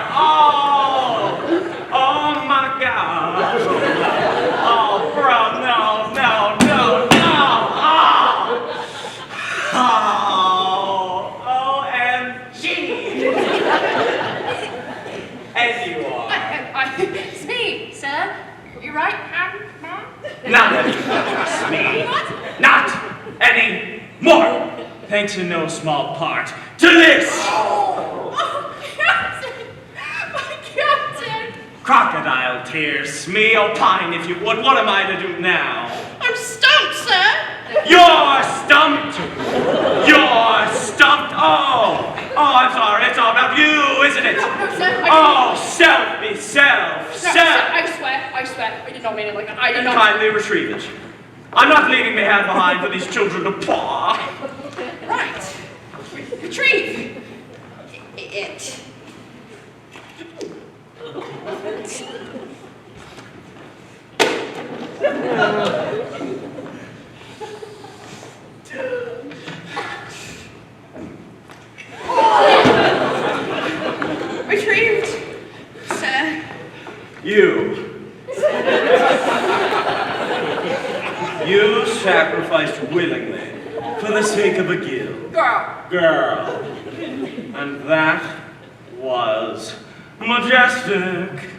Oh my gosh! Oh, bro, no! OMG! And you are. Smee, sir. You right, Captain? Not anymore, Smee. Not anymore. Thanks in no small part to this. Oh, Captain! My Captain! Crocodile tears, Smee. Opine if you would. What am I to do now? I'm stumped, sir! You're stumped! You're stumped! Oh, I'm sorry. It's all about you, isn't it? No, sir. Selfie, self. Sir, I swear. I did not mean it like that. I did not. Kindly retrieve it. I'm not leaving my hand behind for these children to paw. Right. Retrieve it. Retrieved, sir. You sacrificed willingly for the sake of a guild. Girl. And that was majestic.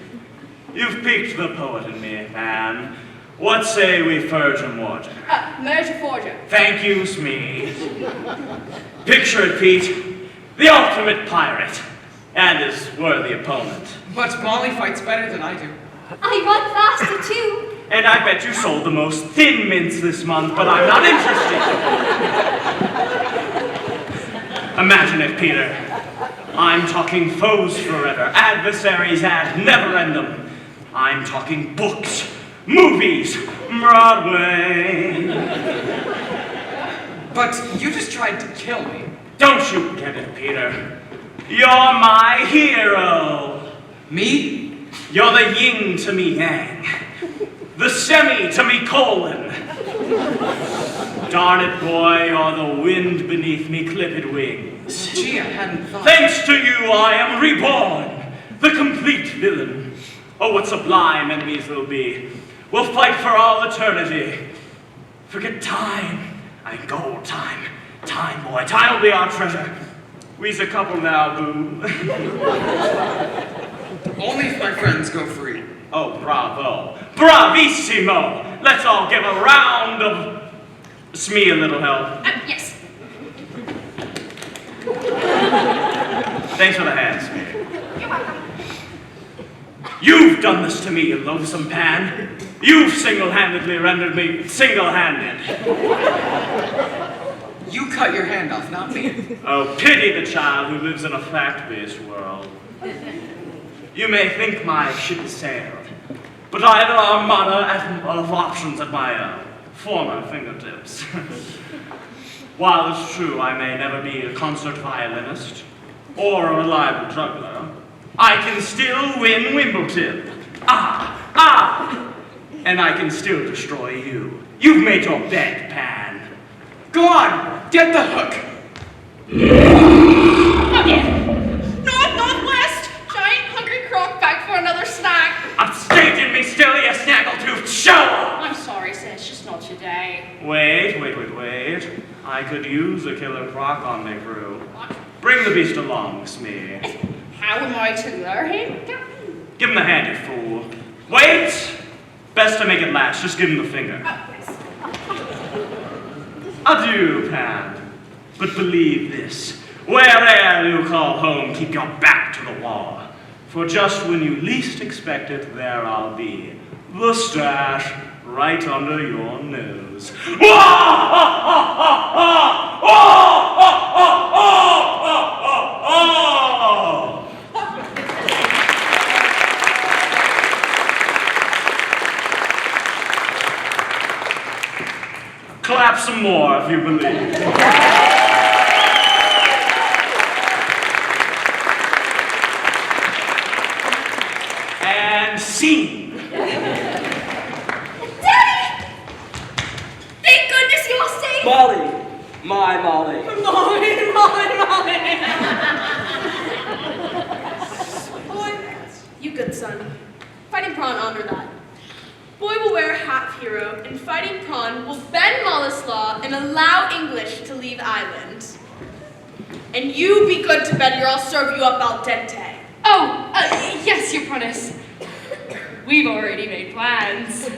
You've piqued the poet in me, Anne. What say we furge and water? Merge forger. Thank you, Smee. Picture it, Pete. The ultimate pirate. And his worthy opponent. But Molly fights better than I do. I run faster too. And I bet you sold the most thin mints this month, but I'm not interested. Imagine it, Peter. I'm talking foes forever, adversaries ad neverendum. I'm talking books, movies, Broadway. But you just tried to kill me. Don't you get it, Peter? You're my hero. Me? You're the yin to me yang. The semi to me colon. Darn it, boy, you're the wind beneath me clipped wings. Gee, I hadn't thought. Thanks to you, I am reborn, the complete villain. Oh, what sublime enemies we'll be. We'll fight for all eternity. Forget time. I ain't gold time. Time, boy, time will be our treasure. We's a couple now, boo. Only if my friends go free. Oh, bravo. Bravissimo! Let's all give a round of... Smee a little help. Yes. Thanks for the hand, Smee. You've done this to me, you loathsome pan. You've single-handedly rendered me single-handed. You cut your hand off, not me. Oh, pity the child who lives in a fact-based world. You may think my ship has sailed, but I have an armada of options at my former fingertips. While it's true I may never be a concert violinist or a reliable juggler, I can still win Wimbledon. And I can still destroy you. You've made your bed, Pan. Go on, get the hook. Northwest! Giant hungry croc back for another snack. I'm staging me still, you snaggletooth show! I'm sorry, sis, just not today. Wait. I could use a killer croc on my crew. Bring the beast along, Smee. How am I to lure him? Give him the hand, you fool. Wait! Best to make it last, just give him the finger. Adieu, Pan. But believe this, where'er you call home, keep your back to the wall. For just when you least expect it, there I'll be. The stash right under your nose. Clap some more if you believe. And scene. Daddy! Thank goodness you're safe! Molly! My Molly. Molly. Boy, you good son. Fighting Prawn honor that. Boy will wear a hat of hero, and Fighting Prawn will bend Mollis law and allow English to leave island. And you be good to bed, or I'll serve you up al dente. Oh, yes, your Pronus. We've already made plans.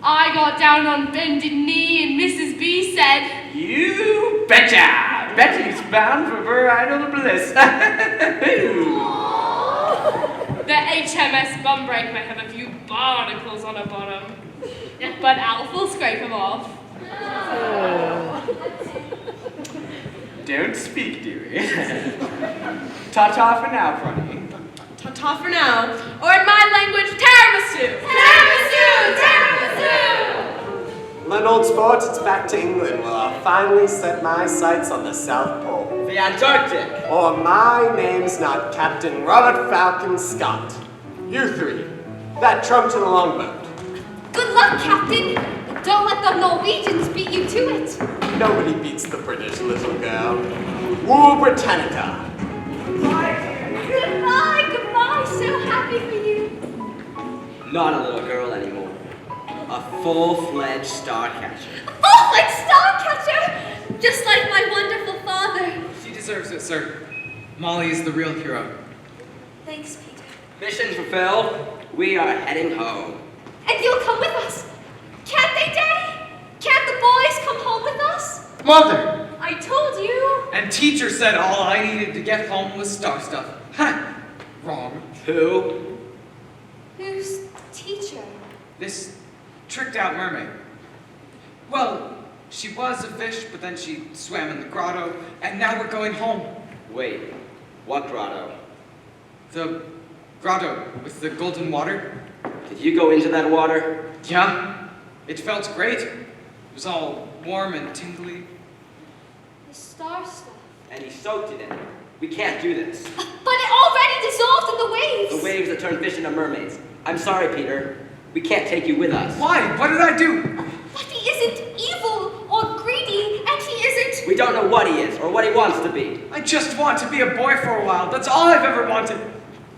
I got down on bended knee and Mrs. B said, You betcha! Betty's bound for varietal bliss. the HMS Bumbreak may have a few barnacles on her bottom, but Alf will scrape them off. Don't speak, dearie. Ta-ta for now, Pronny. Ta-ta for now, or in my language, tiramisu! Let old sports, it's back to England, where I'll finally set my sights on the South Pole. The Antarctic. Or my name's not Captain Robert Falcon Scott. You three, that trunk to the longboat. Good luck, Captain! And don't let the Norwegians beat you to it! Nobody beats the British, little girl. Wool Britannica. Goodbye, so happy for you. Not a little girl anymore. A full-fledged Starcatcher. A full-fledged Starcatcher! Just like my wonderful father. She deserves it, sir. Molly is the real hero. Thanks, Peter. Mission fulfilled. We are heading home. And you'll come with us. Can't they, Daddy? Can't the boys come home with us? Mother! I told you. And teacher said all I needed to get home was star stuff. Ha! Wrong. Who? Who's teacher? This tricked out mermaid. Well, she was a fish, but then she swam in the grotto, and now we're going home. Wait, what grotto? The grotto with the golden water. Did you go into that water? Yeah, it felt great. It was all warm and tingly. The star stuff. And he soaked it in. We can't do this. But it already dissolved in the waves. The waves that turn fish into mermaids. I'm sorry, Peter. We can't take you with us. Why? What did I do? But he isn't evil or greedy, and he isn't... We don't know what he is or what he wants to be. I just want to be a boy for a while. That's all I've ever wanted.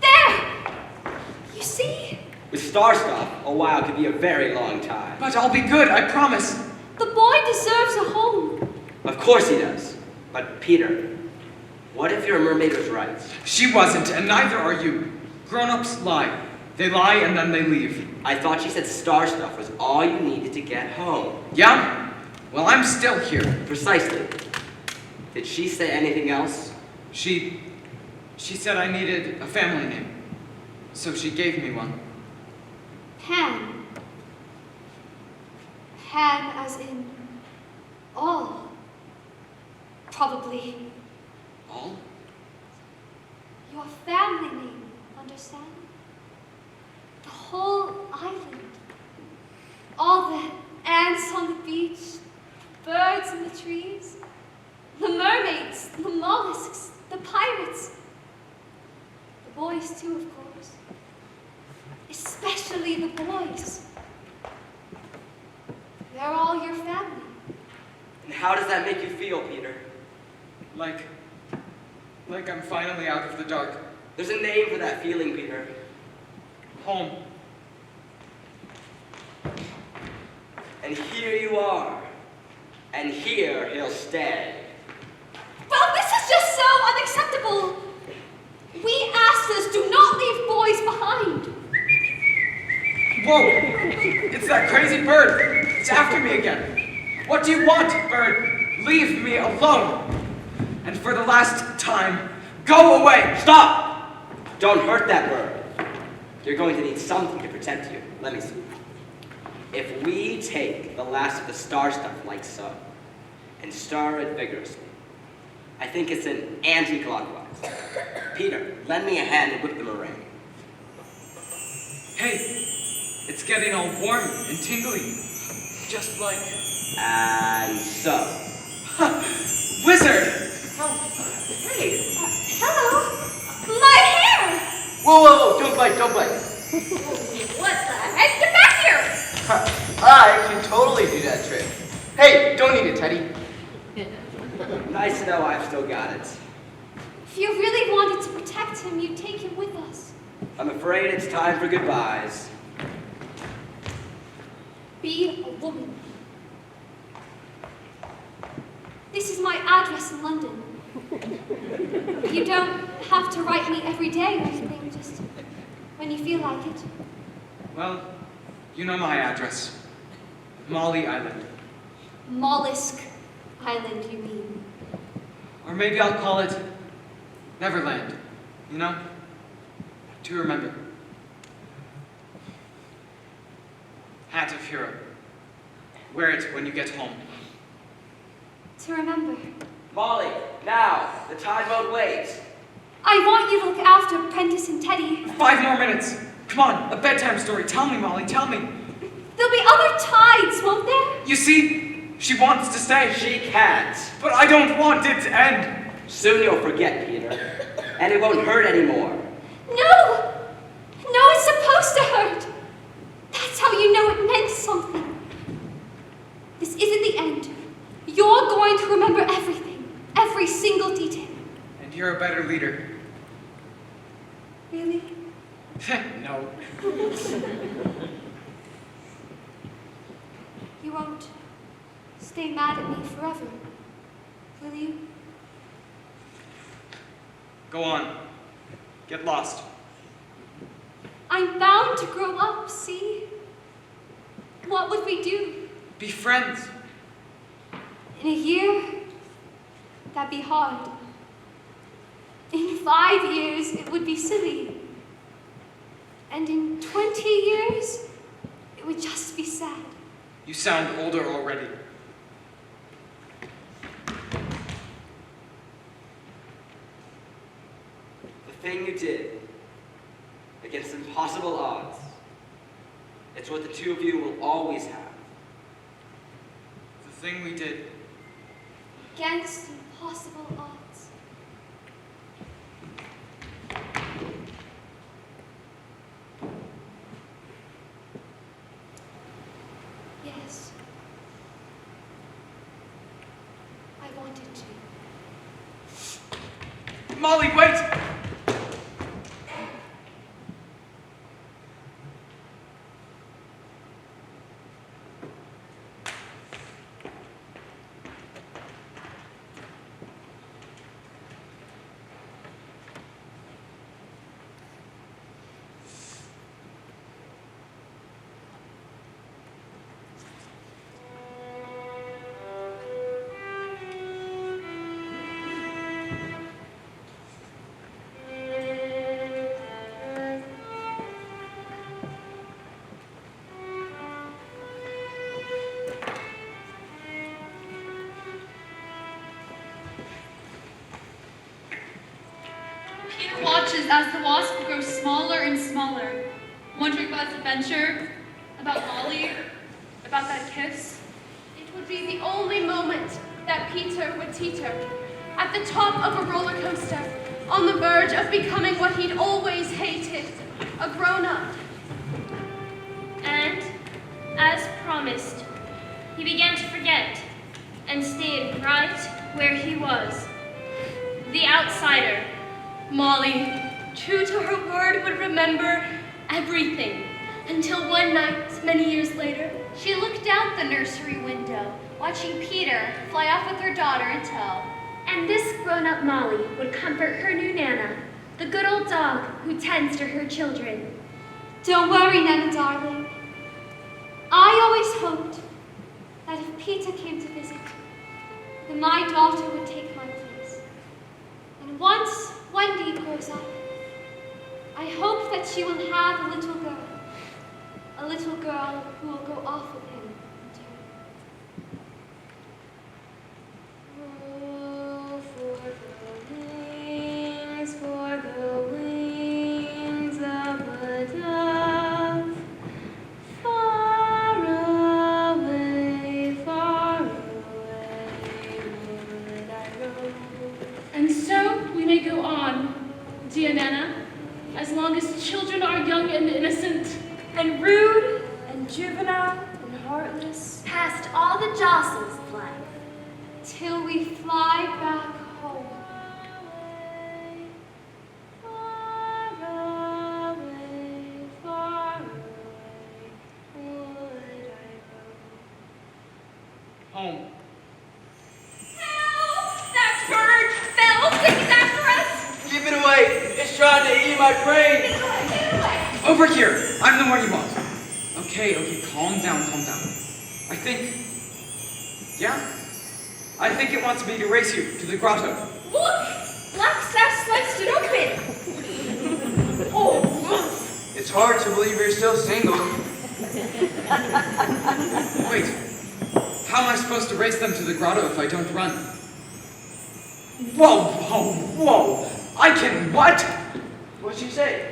There! You see? With star stuff, a while could be a very long time. But I'll be good, I promise. The boy deserves a home. Of course he does. But Peter, what if your mermaid was right? She wasn't, and neither are you. Grown-ups lie. They lie and then they leave. I thought she said star stuff was all you needed to get home. Yeah? Well, I'm still here. Precisely. Did she say anything else? She said I needed a family name. So she gave me one. Pan. Pan as in all. Probably. All? Your family name, understand? The whole island. All the ants on the beach, the birds in the trees, the mermaids, the mollusks, the pirates. The boys too, of course. Especially the boys. They're all your family. And how does that make you feel, Peter? Like I'm finally out of the dark. There's a name for that feeling, Peter. Home. And here you are. And here he'll stay. Well, this is just so unacceptable. We Asters do not leave boys behind. Whoa! It's that crazy bird. It's after me again. What do you want, bird? Leave me alone. And for the last time, go away. Stop! Don't hurt that bird. You're going to need something to protect you. Let me see. If we take the last of the star stuff like so, and stir it vigorously, I think it's an anti-clockwise. Peter, lend me a hand and whip the meringue. Hey, it's getting all warm and tingly. Just like... And so. Wizard! Hey! Hello? My hair! Whoa, don't bite. What the heck? Get back here! I can totally do that trick. Hey, don't eat it, Teddy. Nice to know I've still got it. If you really wanted to protect him, you'd take him with us. I'm afraid it's time for goodbyes. Be a woman. This is my address in London. You don't have to write me every day or anything, just when you feel like it. Well, you know my address. Molly Island. Mollusk Island, you mean? Or maybe I'll call it Neverland, you know? To remember. Hat of Hero. Wear it when you get home. To remember. Molly, now, the time won't wait. I want you to look after Prentice and Teddy. 5 more minutes. Come on, a bedtime story. Tell me, Molly, tell me. There'll be other tides, won't there? You see, she wants to stay. She can't. But I don't want it to end. Soon you'll forget, Peter. And it won't hurt anymore. No! No, it's supposed to hurt. That's how you know it meant something. This isn't the end. You're going to remember everything. Every single detail. And you're a better leader. Really? No. You won't stay mad at me forever, will you? Go on. Get lost. I'm bound to grow up, see? What would we do? Be friends. In a year, that'd be hard. In 5 years, it would be silly. And in 20 years, it would just be sad. You sound older already. The thing you did, against impossible odds, it's what the two of you will always have. The thing we did. Against impossible odds. Yes. Molly, wait! Peter watches as the wasp grows smaller and smaller, wondering about his adventure, about Molly, about that kiss. It would be the only moment that Peter would teeter at the top of a roller coaster, on the verge of becoming what he'd always hated, a grown-up. And, as promised, he began to forget and stayed right where he was. The outsider. Molly, true to her word, would remember everything, until one night, many years later, She looked out the nursery window, watching Peter fly off with her daughter in tow. And this grown-up Molly would comfort her new Nana, the good old dog who tends to her children. Don't worry, Nana darling. I always hoped that if Peter came to visit, that my daughter would take my place. And once Wendy grows up, I hope that she will have a little girl who will go off with him in turn. Oh, for the wings of a dove, far away would I go. And so we may go on, dear Nana, as long as children are young and innocent, And rude, and juvenile, and heartless, Past all the jostles of life. till we fly back home. Far away would I go. Home. That bird fell, it's after us! Give it away! It's trying to eat my brain! Over here! I'm the one you want. Okay, calm down. I think it wants me to race you to the grotto. Look! Black sash sliced it open! Oh, It's hard to believe you're still single. Wait, how am I supposed to race them to the grotto if I don't run? Whoa! I can what? What'd she say?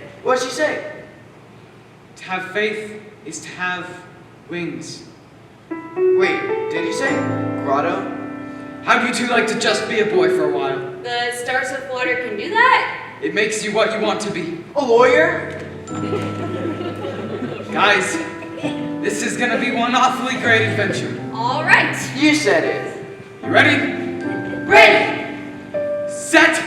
To have faith is to have wings. Wait, did you say grotto? How'd you two like to just be a boy for a while? The Stars of Florida can do that? It makes you what you want to be. A lawyer? Guys, this is gonna be one awfully great adventure. All right. You said it. You ready? Ready. Set!